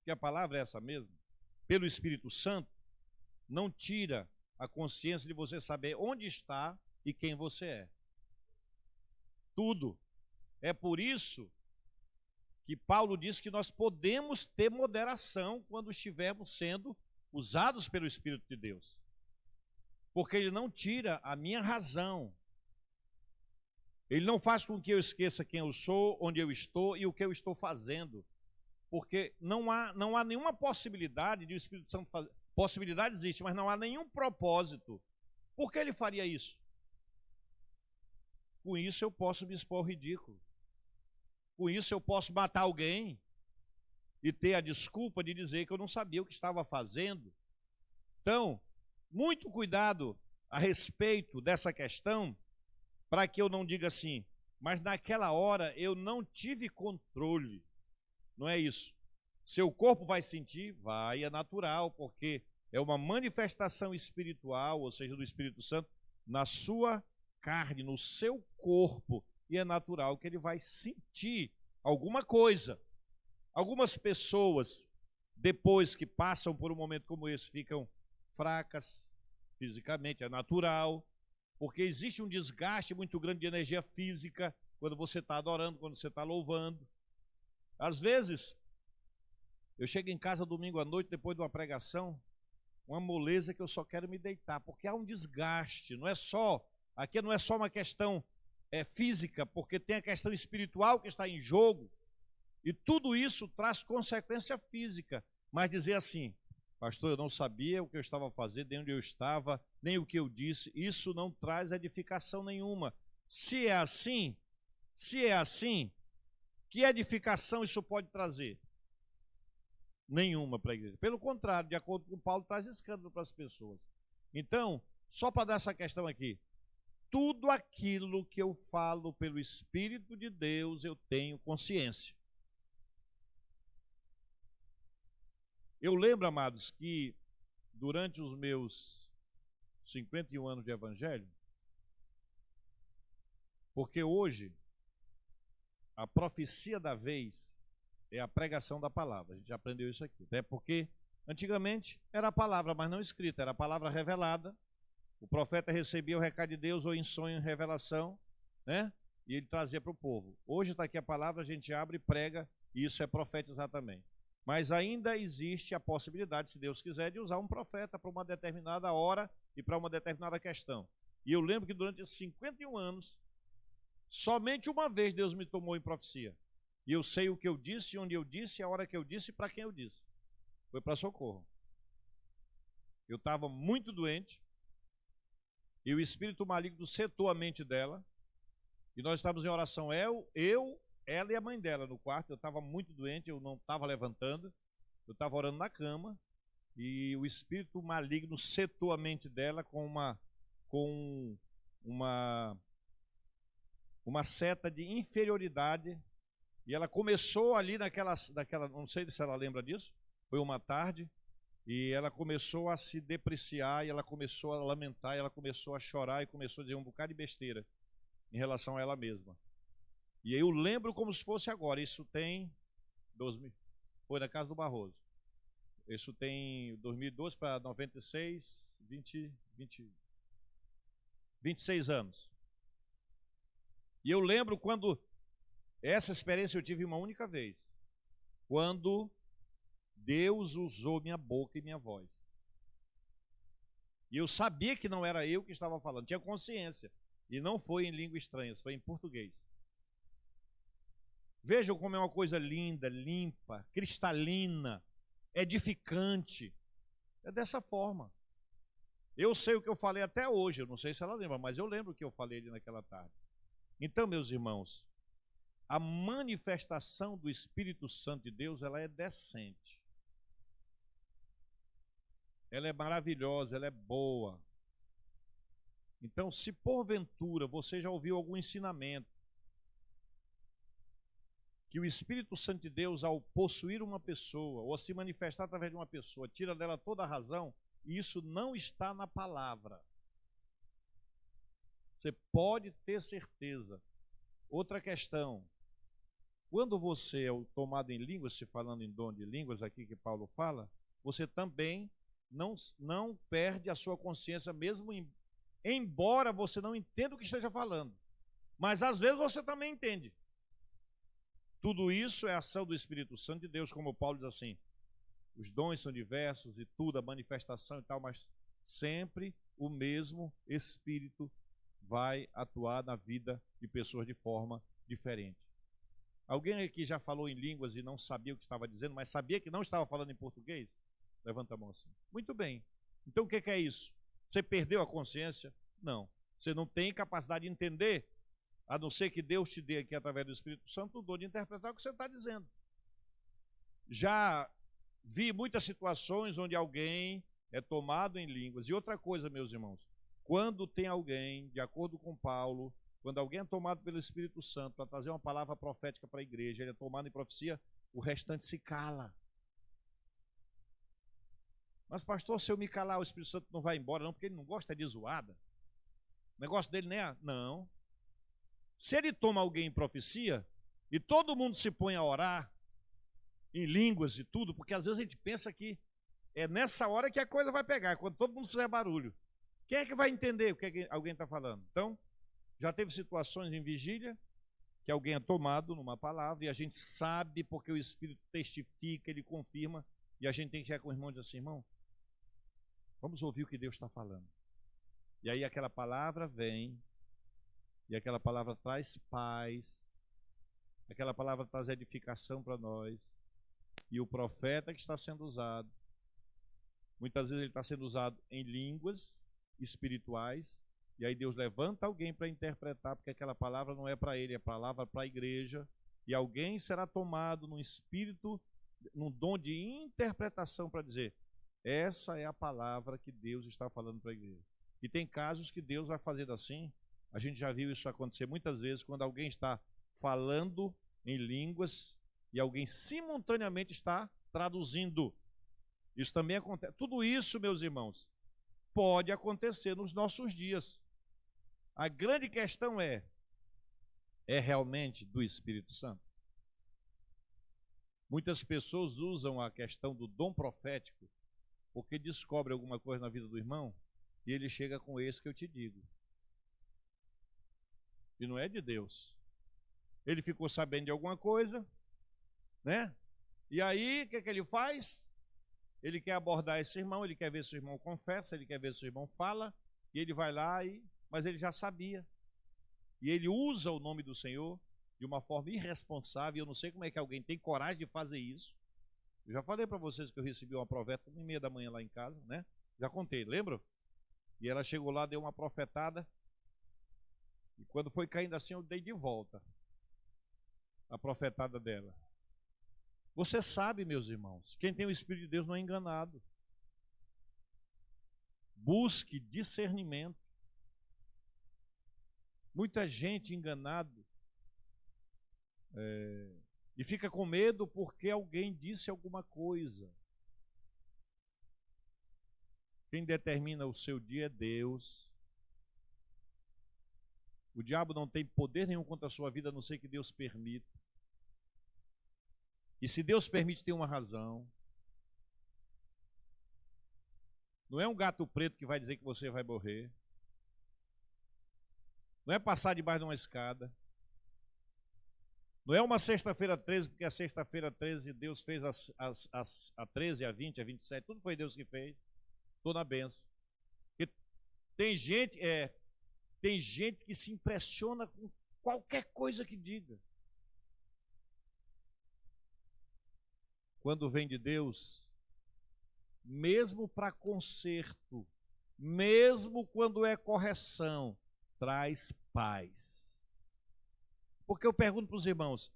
que a palavra é essa mesmo, pelo Espírito Santo, não tira a consciência de você saber onde está e quem você é. Tudo. É por isso que Paulo diz que nós podemos ter moderação quando estivermos sendo usados pelo Espírito de Deus. Porque ele não tira a minha razão. Ele não faz com que eu esqueça quem eu sou, onde eu estou e o que eu estou fazendo. Porque não há nenhuma possibilidade de o Espírito Santo fazer. Possibilidade existe, mas não há nenhum propósito. Por que ele faria isso? Com isso eu posso me expor ao ridículo. Com isso eu posso matar alguém e ter a desculpa de dizer que eu não sabia o que estava fazendo. Então, muito cuidado a respeito dessa questão, para que eu não diga assim, mas naquela hora eu não tive controle. Não é isso. Seu corpo vai sentir? Vai, é natural, porque é uma manifestação espiritual, ou seja, do Espírito Santo, na sua carne, no seu corpo, e é natural que ele vai sentir alguma coisa. Algumas pessoas, depois que passam por um momento como esse, ficam fracas fisicamente, é natural, porque existe um desgaste muito grande de energia física quando você está adorando, quando você está louvando. Às vezes, eu chego em casa domingo à noite, depois de uma pregação, uma moleza que eu só quero me deitar, porque há um desgaste, aqui não é só uma questão física, porque tem a questão espiritual que está em jogo, e tudo isso traz consequência física, mas dizer assim, Pastor, eu não sabia o que eu estava fazendo, nem onde eu estava, nem o que eu disse. Isso não traz edificação nenhuma. Se é assim, que edificação isso pode trazer? Nenhuma para a igreja. Pelo contrário, de acordo com Paulo, traz escândalo para as pessoas. Então, só para dar essa questão aqui, tudo aquilo que eu falo pelo Espírito de Deus, eu tenho consciência. Eu lembro, amados, que durante os meus 51 anos de evangelho, porque hoje a profecia da vez é a pregação da palavra. A gente já aprendeu isso aqui. Até porque antigamente era a palavra, mas não escrita, era a palavra revelada. O profeta recebia o recado de Deus ou em sonho, em revelação, né? E ele trazia para o povo. Hoje está aqui a palavra, a gente abre e prega, e isso é profetizar também. Mas ainda existe a possibilidade, se Deus quiser, de usar um profeta para uma determinada hora e para uma determinada questão. E eu lembro que durante esses 51 anos, somente uma vez Deus me tomou em profecia. E eu sei o que eu disse, onde eu disse, a hora que eu disse e para quem eu disse. Foi para Socorro. Eu estava muito doente, e o espírito maligno setou a mente dela, e nós estávamos em oração, eu, ela e a mãe dela no quarto. Eu estava muito doente, eu não estava levantando, eu estava orando na cama, e o espírito maligno setou a mente dela com uma seta de inferioridade, e ela começou ali naquela, não sei se ela lembra disso, foi uma tarde, e ela começou a se depreciar, e ela começou a lamentar, e ela começou a chorar, e começou a dizer um bocado de besteira em relação a ela mesma. E eu lembro como se fosse agora, isso tem 2000, foi na casa do Barroso. Isso tem 2012 para 96, 26 anos. E eu lembro quando essa experiência eu tive uma única vez, quando Deus usou minha boca e minha voz. E eu sabia que não era eu que estava falando, tinha consciência. E não foi em língua estranha, foi em português. Vejam como é uma coisa linda, limpa, cristalina, edificante. É dessa forma. Eu sei o que eu falei até hoje, eu não sei se ela lembra, mas eu lembro o que eu falei ali naquela tarde. Então, meus irmãos, a manifestação do Espírito Santo de Deus, ela é decente. Ela é maravilhosa, ela é boa. Então, se porventura você já ouviu algum ensinamento que o Espírito Santo de Deus, ao possuir uma pessoa, ou a se manifestar através de uma pessoa, tira dela toda a razão, e isso não está na palavra, você pode ter certeza. Outra questão, quando você é o tomado em línguas, se falando em dom de línguas aqui que Paulo fala, você também não perde a sua consciência, mesmo embora você não entenda o que esteja falando. Mas às vezes você também entende. Tudo isso é ação do Espírito Santo de Deus, como Paulo diz assim, os dons são diversos e tudo, a manifestação e tal, mas sempre o mesmo Espírito vai atuar na vida de pessoas de forma diferente. Alguém aqui já falou em línguas e não sabia o que estava dizendo, mas sabia que não estava falando em português? Levanta a mão assim. Muito bem. Então o que é isso? Você perdeu a consciência? Não. Você não tem capacidade de entender, a não ser que Deus te dê aqui através do Espírito Santo o dom de interpretar o que você está dizendo. Já vi muitas situações onde alguém é tomado em línguas. E outra coisa, meus irmãos, quando tem alguém, de acordo com Paulo, quando alguém é tomado pelo Espírito Santo para trazer uma palavra profética para a igreja, ele é tomado em profecia, o restante se cala. Mas pastor, se eu me calar, o Espírito Santo não vai embora, não, porque ele não gosta de zoada. O negócio dele nem é... Não. Se ele toma alguém em profecia, e todo mundo se põe a orar, em línguas e tudo, porque às vezes a gente pensa que é nessa hora que a coisa vai pegar, quando todo mundo fizer barulho. Quem é que vai entender o que alguém está falando? Então, já teve situações em vigília, que alguém é tomado numa palavra, e a gente sabe porque o Espírito testifica, ele confirma, e a gente tem que chegar com o irmão e dizer assim, irmão, vamos ouvir o que Deus está falando. E aí aquela palavra vem, e aquela palavra traz paz, aquela palavra traz edificação para nós, e o profeta que está sendo usado, Muitas vezes ele está sendo usado em línguas espirituais, e aí Deus levanta alguém para interpretar, porque aquela palavra não é para ele, é palavra para a igreja, e alguém será tomado num espírito, num dom de interpretação para dizer, essa é a palavra que Deus está falando para a igreja. E tem casos que Deus vai fazer assim, a gente já viu isso acontecer muitas vezes, quando alguém está falando em línguas e alguém simultaneamente está traduzindo. Isso também acontece. Tudo isso, meus irmãos, pode acontecer nos nossos dias. A grande questão é realmente do Espírito Santo? Muitas pessoas usam a questão do dom profético porque descobre alguma coisa na vida do irmão e ele chega com esse que eu te digo. E não é de Deus. Ele ficou sabendo de alguma coisa, né? E aí, o que ele faz? Ele quer abordar esse irmão, ele quer ver se o irmão confessa, ele quer ver se o irmão fala, e ele vai lá, mas ele já sabia. E ele usa o nome do Senhor de uma forma irresponsável. Eu não sei como é que alguém tem coragem de fazer isso. Eu já falei para vocês que eu recebi uma profeta 1h30 da manhã lá em casa, né? Já contei, lembram? E ela chegou lá, deu uma profetada, e quando foi caindo assim, eu dei de volta a profetada dela. Você sabe, meus irmãos, quem tem o Espírito de Deus não é enganado. Busque discernimento. Muita gente enganado e fica com medo porque alguém disse alguma coisa. Quem determina o seu dia é Deus. O diabo não tem poder nenhum contra a sua vida, a não ser que Deus permita. E se Deus permite, tem uma razão. Não é um gato preto que vai dizer que você vai morrer. Não é passar debaixo de uma escada. Não é uma sexta-feira 13, porque a sexta-feira 13 Deus fez a 13, a 20, a 27, tudo foi Deus que fez. Estou na benção. Porque tem gente que se impressiona com qualquer coisa que diga. Quando vem de Deus, mesmo para conserto, mesmo quando é correção, traz paz. Porque eu pergunto para os irmãos,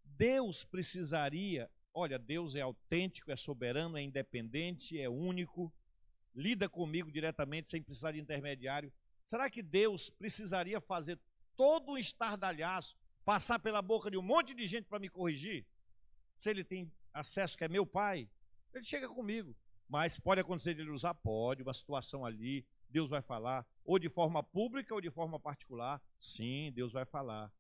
Deus precisaria, olha, Deus é autêntico, é soberano, é independente, é único, lida comigo diretamente sem precisar de intermediário. Será que Deus precisaria fazer todo um estardalhaço, passar pela boca de um monte de gente para me corrigir? Se ele tem acesso, que é meu pai, ele chega comigo. Mas pode acontecer de ele usar? Pode, uma situação ali, Deus vai falar, ou de forma pública ou de forma particular. Sim, Deus vai falar.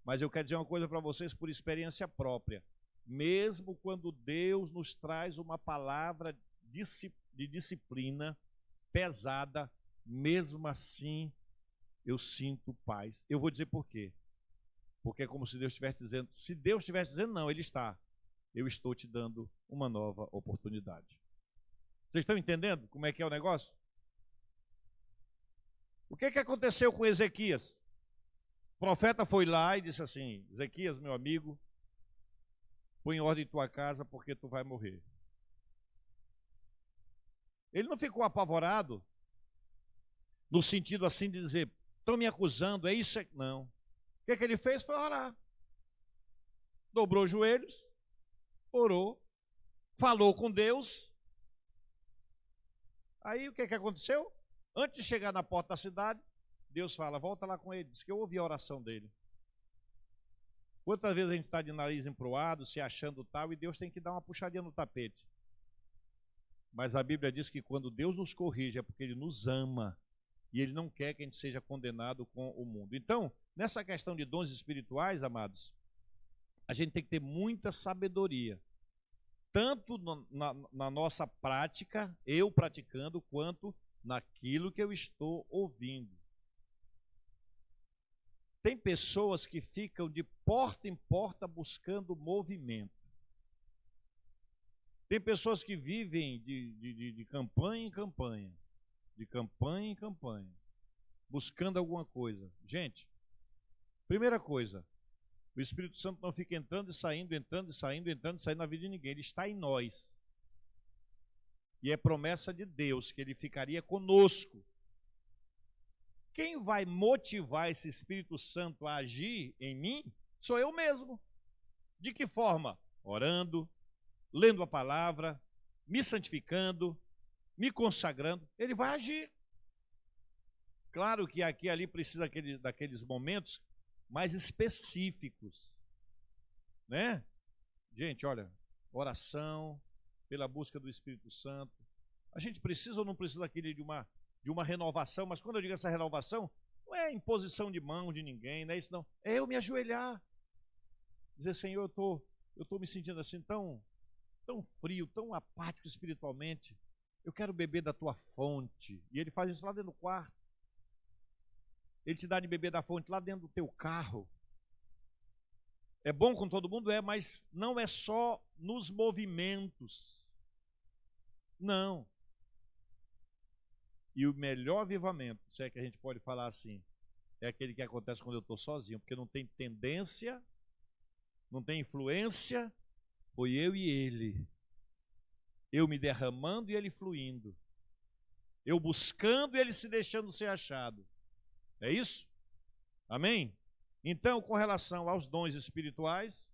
Mas eu quero dizer uma coisa para vocês por experiência própria. Mesmo quando Deus nos traz uma palavra de disciplina pesada, mesmo assim eu sinto paz. Eu vou dizer por quê. Porque é como se Deus estivesse dizendo, se Deus estivesse dizendo, não, Ele está. Eu estou te dando uma nova oportunidade. Vocês estão entendendo como é que é o negócio? O que aconteceu com Ezequias? O profeta foi lá e disse assim, Ezequias, meu amigo, põe em ordem tua casa porque tu vai morrer. Ele não ficou apavorado no sentido assim de dizer, estão me acusando, é isso? Não. O que ele fez foi orar. Dobrou os joelhos, orou, falou com Deus. Aí o que aconteceu? Antes de chegar na porta da cidade, Deus fala, volta lá com ele. Diz que eu ouvi a oração dele. Quantas vezes a gente está de nariz emproado, se achando tal, e Deus tem que dar uma puxadinha no tapete. Mas a Bíblia diz que quando Deus nos corrige é porque Ele nos ama. E Ele não quer que a gente seja condenado com o mundo. Então, nessa questão de dons espirituais, amados, a gente tem que ter muita sabedoria. Tanto na nossa prática, eu praticando, quanto naquilo que eu estou ouvindo. Tem pessoas que ficam de porta em porta buscando movimento. Tem pessoas que vivem de campanha em campanha, de campanha em campanha, buscando alguma coisa. Gente, primeira coisa, o Espírito Santo não fica entrando e saindo, entrando e saindo, entrando e saindo na vida de ninguém. Ele está em nós. E é promessa de Deus que ele ficaria conosco. Quem vai motivar esse Espírito Santo a agir em mim sou eu mesmo. De que forma? Orando, lendo a palavra, me santificando, me consagrando. Ele vai agir. Claro que aqui e ali precisa daqueles momentos mais específicos, né? Gente, olha, oração pela busca do Espírito Santo. A gente precisa ou não precisa daquele de uma renovação, mas quando eu digo essa renovação, não é imposição de mão de ninguém, não é isso não. É eu me ajoelhar, dizer, Senhor, eu tô me sentindo assim tão frio, tão apático espiritualmente. Eu quero beber da tua fonte. E ele faz isso lá dentro do quarto. Ele te dá de beber da fonte lá dentro do teu carro. É bom com todo mundo? É, mas não é só nos movimentos. Não. E o melhor avivamento, se é que a gente pode falar assim, é aquele que acontece quando eu estou sozinho, porque não tem tendência, não tem influência, foi eu e ele. Eu me derramando e ele fluindo. Eu buscando e ele se deixando ser achado. É isso? Amém? Então, com relação aos dons espirituais,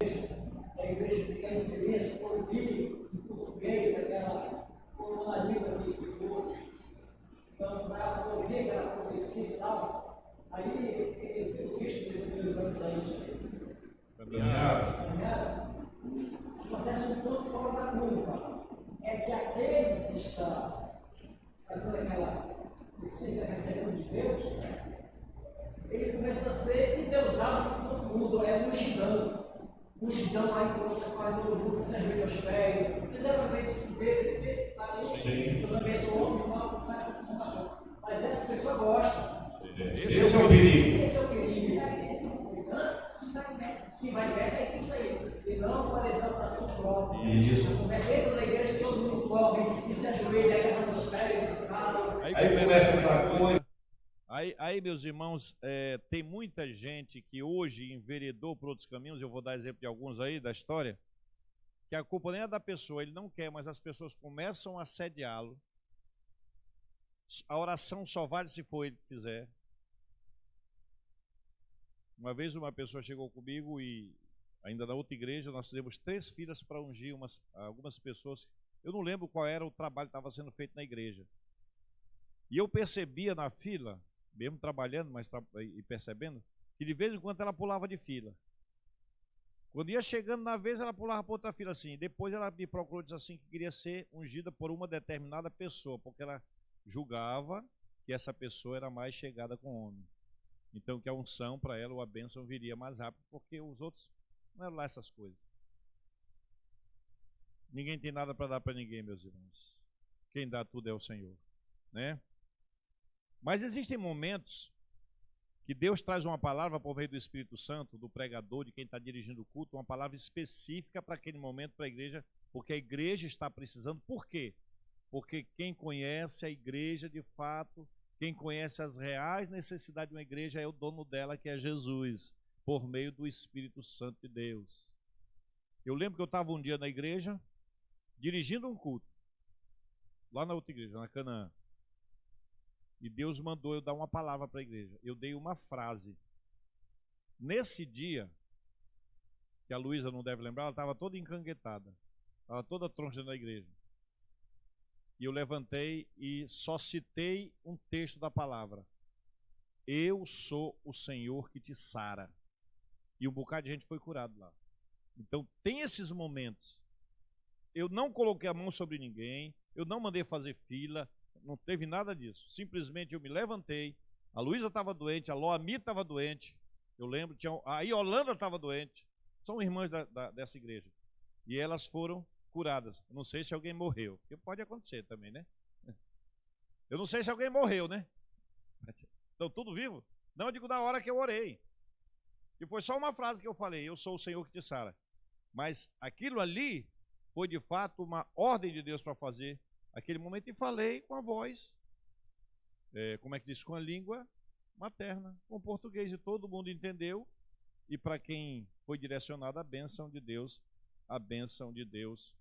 a igreja fica em silêncio, ouvir em português aquela língua que for. Então, para ouvir aquela profecia e tal, aí eu fiz nesses meus anos aí de caminhada, acontece um ponto fora da curva. É que aquele que está fazendo aquela profecia, recebendo de Deus, ele começa a ser endeusado por todo mundo, é mugidão aí por outra parte do mundo, servindo aos pés. Fizeram uma vez com Pedro, esse aí, Deus abençoou, não faz essa sensação. Mas essa pessoa gosta. Esse é o perigo. Esse é o perigo. Se vai nessa, é isso aí. E não para exaltação própria. Isso. Começa dentro da igreja, todo mundo corre e se ajoelha, aí agarra os pés e fala. aí começa aquela coisa. Aí, meus irmãos, tem muita gente que hoje enveredou por outros caminhos, eu vou dar exemplo de alguns aí da história, que a culpa nem é da pessoa, ele não quer, mas as pessoas começam a assediá-lo. A oração só vale se for ele que fizer. Uma vez uma pessoa chegou comigo e, ainda na outra igreja, nós fizemos 3 filas para ungir algumas pessoas. Eu não lembro qual era o trabalho que estava sendo feito na igreja. E eu percebia na fila, mesmo trabalhando e percebendo, que de vez em quando ela pulava de fila. Quando ia chegando na vez, ela pulava para outra fila assim. Depois ela me procurou e disse assim que queria ser ungida por uma determinada pessoa, porque ela julgava que essa pessoa era mais chegada com o homem. Então que a unção para ela, ou a bênção, viria mais rápido, porque os outros não eram lá essas coisas. Ninguém tem nada para dar para ninguém, meus irmãos. Quem dá tudo é o Senhor, né? Mas existem momentos que Deus traz uma palavra por meio do Espírito Santo, do pregador, de quem está dirigindo o culto, uma palavra específica para aquele momento, para a igreja, porque a igreja está precisando. Por quê? Porque quem conhece a igreja de fato, quem conhece as reais necessidades de uma igreja é o dono dela, que é Jesus, por meio do Espírito Santo de Deus. Eu lembro que eu estava um dia na igreja, dirigindo um culto, lá na outra igreja, na Canaã. E Deus mandou eu dar uma palavra para a igreja. Eu dei uma frase. Nesse dia, que a Luísa não deve lembrar, ela estava toda encanguetada. Estava toda troncha na igreja. E eu levantei e só citei um texto da palavra. Eu sou o Senhor que te sara. E um bocado de gente foi curado lá. Então tem esses momentos. Eu não coloquei a mão sobre ninguém, eu não mandei fazer fila, não teve nada disso. Simplesmente eu me levantei, a Luísa estava doente, a Loami estava doente, eu lembro, a Yolanda estava doente, são irmãs dessa igreja. E elas foram curadas. Eu não sei se alguém morreu, porque pode acontecer também, né? Eu não sei se alguém morreu, né? Estão tudo vivo? Não, eu digo da hora que eu orei. E foi só uma frase que eu falei, eu sou o Senhor que te sara. Mas aquilo ali foi de fato uma ordem de Deus para fazer aquele momento, e falei com a voz, como é que diz, com a língua materna, com português, e todo mundo entendeu, e para quem foi direcionado a bênção de Deus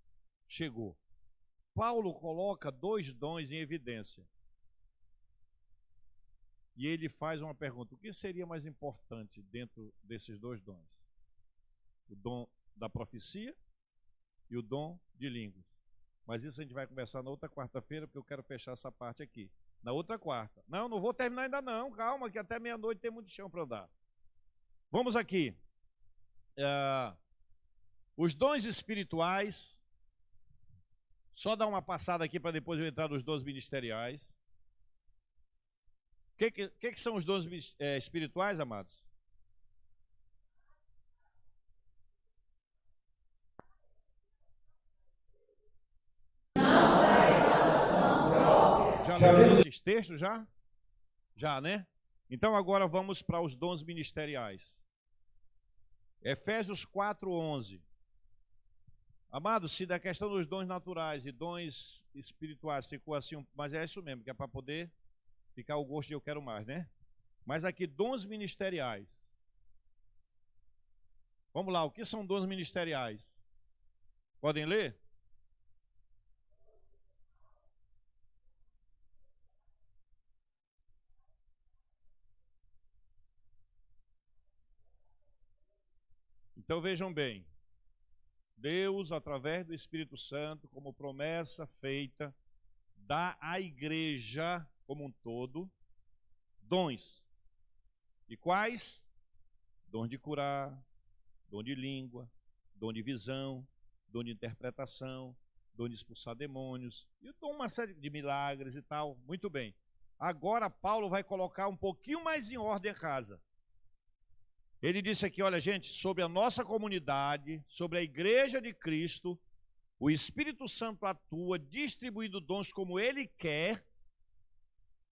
chegou. Paulo coloca 2 dons em evidência. E ele faz uma pergunta: o que seria mais importante dentro desses 2 dons? O dom da profecia e o dom de línguas. Mas isso a gente vai conversar na outra quarta-feira, porque eu quero fechar essa parte aqui. Na outra quarta. Não vou terminar ainda não. Calma, que até meia-noite tem muito chão para andar. Vamos aqui. Os dons espirituais. Só dar uma passada aqui para depois eu entrar nos dons ministeriais. O que são os dons espirituais, amados? Já leu esses textos já? Já, né? Então agora vamos para os dons ministeriais. Efésios 4:11. Amados, se da questão dos dons naturais e dons espirituais ficou assim, mas é isso mesmo, que é para poder ficar o gosto de eu quero mais, né? Mas aqui, dons ministeriais. Vamos lá, o que são dons ministeriais? Podem ler? Então vejam bem, Deus, através do Espírito Santo, como promessa feita, dá à igreja como um todo dons. E quais? Dom de curar, dom de língua, dom de visão, dom de interpretação, dom de expulsar demônios, e dom uma série de milagres e tal. Muito bem. Agora Paulo vai colocar um pouquinho mais em ordem a casa. Ele disse aqui, olha gente, sobre a nossa comunidade, sobre a igreja de Cristo, o Espírito Santo atua distribuindo dons como ele quer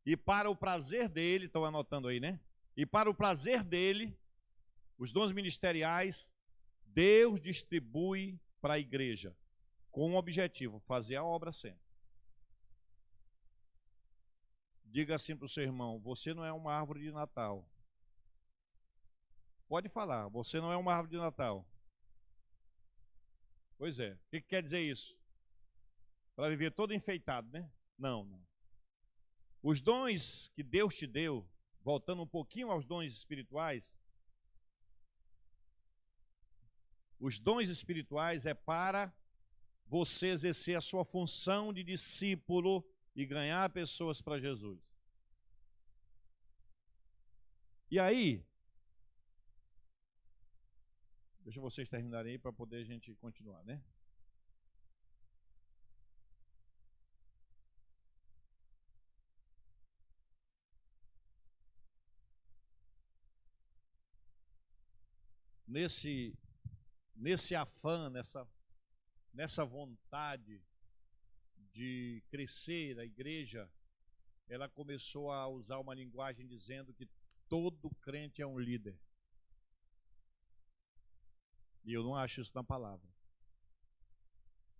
e para o prazer dele, estão anotando aí, né? E para o prazer dele, os dons ministeriais, Deus distribui para a igreja com um objetivo, fazer a obra sempre. Diga assim para o seu irmão, você não é uma árvore de Natal. Pode falar, você não é uma árvore de Natal. Pois é, o que quer dizer isso? Para viver todo enfeitado, né? Não. Os dons que Deus te deu, voltando um pouquinho aos dons espirituais, os dons espirituais é para você exercer a sua função de discípulo e ganhar pessoas para Jesus. E aí, deixa vocês terminarem aí para poder a gente continuar, né? Nesse afã, nessa vontade de crescer, a igreja, ela começou a usar uma linguagem dizendo que todo crente é um líder. E eu não acho isso na palavra.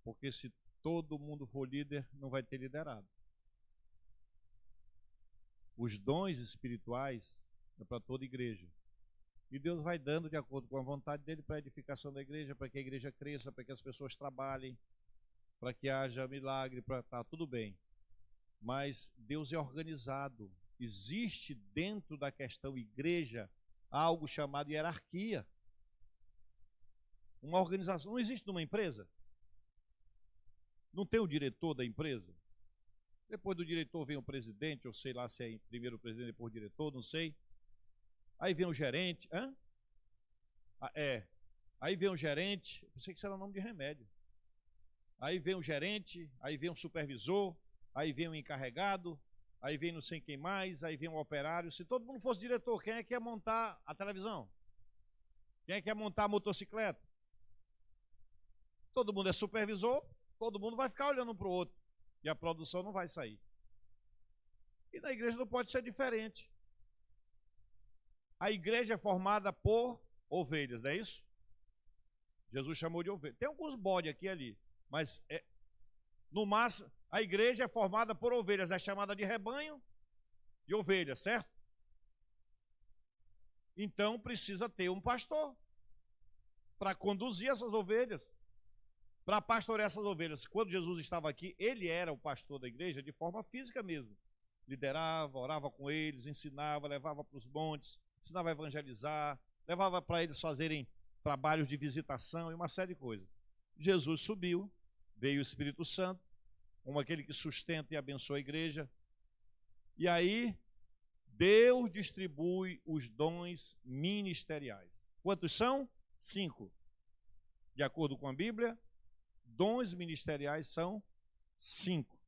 Porque se todo mundo for líder, não vai ter liderado. Os dons espirituais é para toda igreja. E Deus vai dando de acordo com a vontade dele para a edificação da igreja, para que a igreja cresça, para que as pessoas trabalhem, para que haja milagre, para tá tudo bem. Mas Deus é organizado. Existe dentro da questão igreja algo chamado hierarquia. Uma organização, não existe numa empresa? Não tem o diretor da empresa? Depois do diretor vem o presidente, ou sei lá se é primeiro o presidente, depois o diretor, não sei. Aí vem o gerente, Aí vem o gerente, eu pensei que isso era nome de remédio. Aí vem o gerente, aí vem o supervisor, aí vem o encarregado, aí vem não sei quem mais, aí vem o operário. Se todo mundo fosse diretor, quem é que ia montar a televisão? Quem é que ia montar a motocicleta? Todo mundo é supervisor, todo mundo vai ficar olhando um para o outro. E a produção não vai sair. E na igreja não pode ser diferente. A igreja é formada por ovelhas, não é isso? Jesus chamou de ovelha. Tem alguns bodes aqui e ali, mas no máximo, a igreja é formada por ovelhas, é chamada de rebanho de ovelhas, certo? Então precisa ter um pastor para conduzir essas ovelhas, para pastorear essas ovelhas. Quando Jesus estava aqui, ele era o pastor da igreja de forma física mesmo. Liderava, orava com eles, ensinava, levava para os montes, ensinava a evangelizar, levava para eles fazerem trabalhos de visitação e uma série de coisas. Jesus subiu, veio o Espírito Santo, como aquele que sustenta e abençoa a igreja. E aí, Deus distribui os dons ministeriais. Quantos são? 5. De acordo com a Bíblia, dons ministeriais são 5.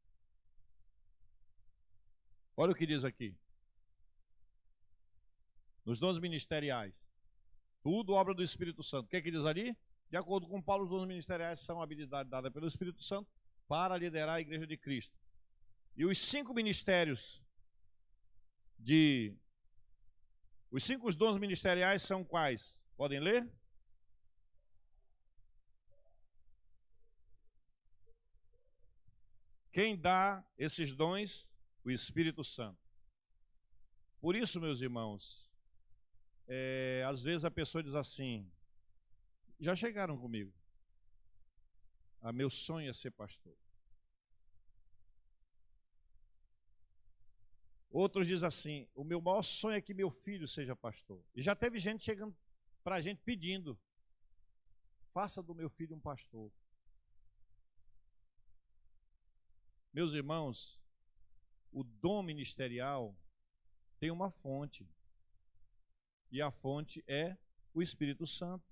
Olha o que diz aqui. Nos dons ministeriais, tudo obra do Espírito Santo. O que é que diz ali? De acordo com Paulo, os dons ministeriais são a habilidade dada pelo Espírito Santo para liderar a igreja de Cristo. E os 5 ministérios os 5 dons ministeriais são quais? Podem ler? Quem dá esses dons? O Espírito Santo. Por isso, meus irmãos, às vezes a pessoa diz assim, já chegaram comigo, meu sonho é ser pastor. Outros dizem assim, o meu maior sonho é que meu filho seja pastor. E já teve gente chegando para a gente pedindo, faça do meu filho um pastor. Meus irmãos, o dom ministerial tem uma fonte. E a fonte é o Espírito Santo.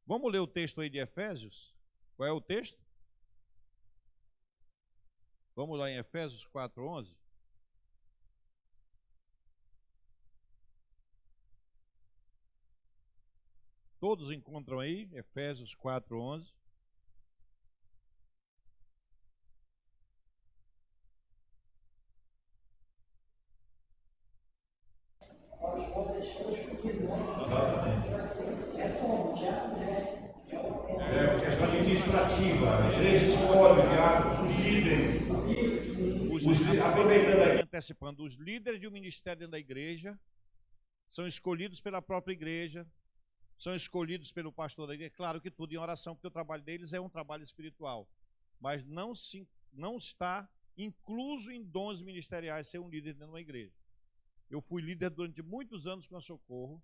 Vamos ler o texto aí de Efésios? Qual é o texto? Vamos lá em Efésios 4:11. Todos encontram aí, Efésios 4:11. Questão administrativa, a igreja escolhe os diáconos, os líderes. Aproveitando aí. Antecipando, os líderes de um ministério dentro da igreja são escolhidos pela própria igreja, são escolhidos pelo pastor da igreja. Claro que tudo em oração, porque o trabalho deles é um trabalho espiritual, mas não está incluso em dons ministeriais ser um líder dentro de uma igreja. Eu fui líder durante muitos anos com a Socorro,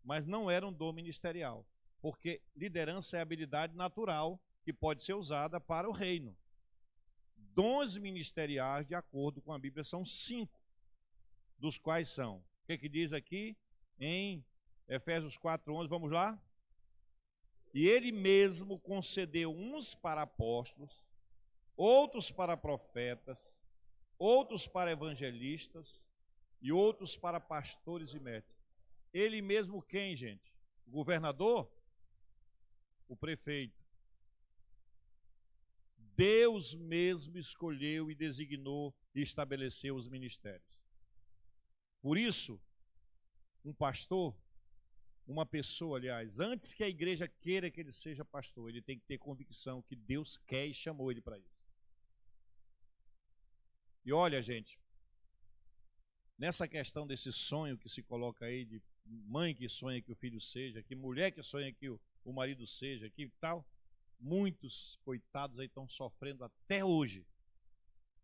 mas não era um dom ministerial, porque liderança é habilidade natural que pode ser usada para o reino. Dons ministeriais, de acordo com a Bíblia, são 5, dos quais são. O que diz aqui em Efésios 4:11? Vamos lá? E ele mesmo concedeu uns para apóstolos, outros para profetas, outros para evangelistas e outros para pastores e mestres. Ele mesmo quem, gente? O governador? O prefeito. Deus mesmo escolheu e designou e estabeleceu os ministérios. Por isso, um pastor, uma pessoa, aliás, antes que a igreja queira que ele seja pastor, ele tem que ter convicção que Deus quer e chamou ele para isso. E olha, gente, nessa questão desse sonho que se coloca aí, de mãe que sonha que o filho seja, que mulher que sonha que o marido seja, que tal, muitos coitados aí estão sofrendo até hoje,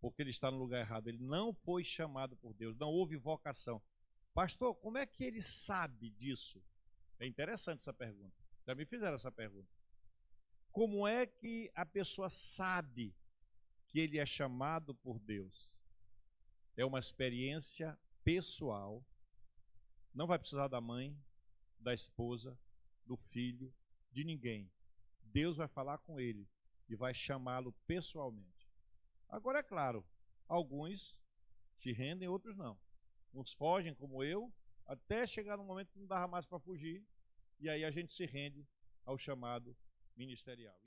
porque ele está no lugar errado. Ele não foi chamado por Deus, não houve vocação. Pastor, como é que ele sabe disso? É interessante essa pergunta. Já me fizeram essa pergunta. Como é que a pessoa sabe que ele é chamado por Deus? É uma experiência pessoal. Não vai precisar da mãe, da esposa, do filho, de ninguém. Deus vai falar com ele e vai chamá-lo pessoalmente. Agora, é claro, alguns se rendem, outros não. Uns fogem, como eu, até chegar no momento que não dava mais para fugir, e aí a gente se rende ao chamado ministerial.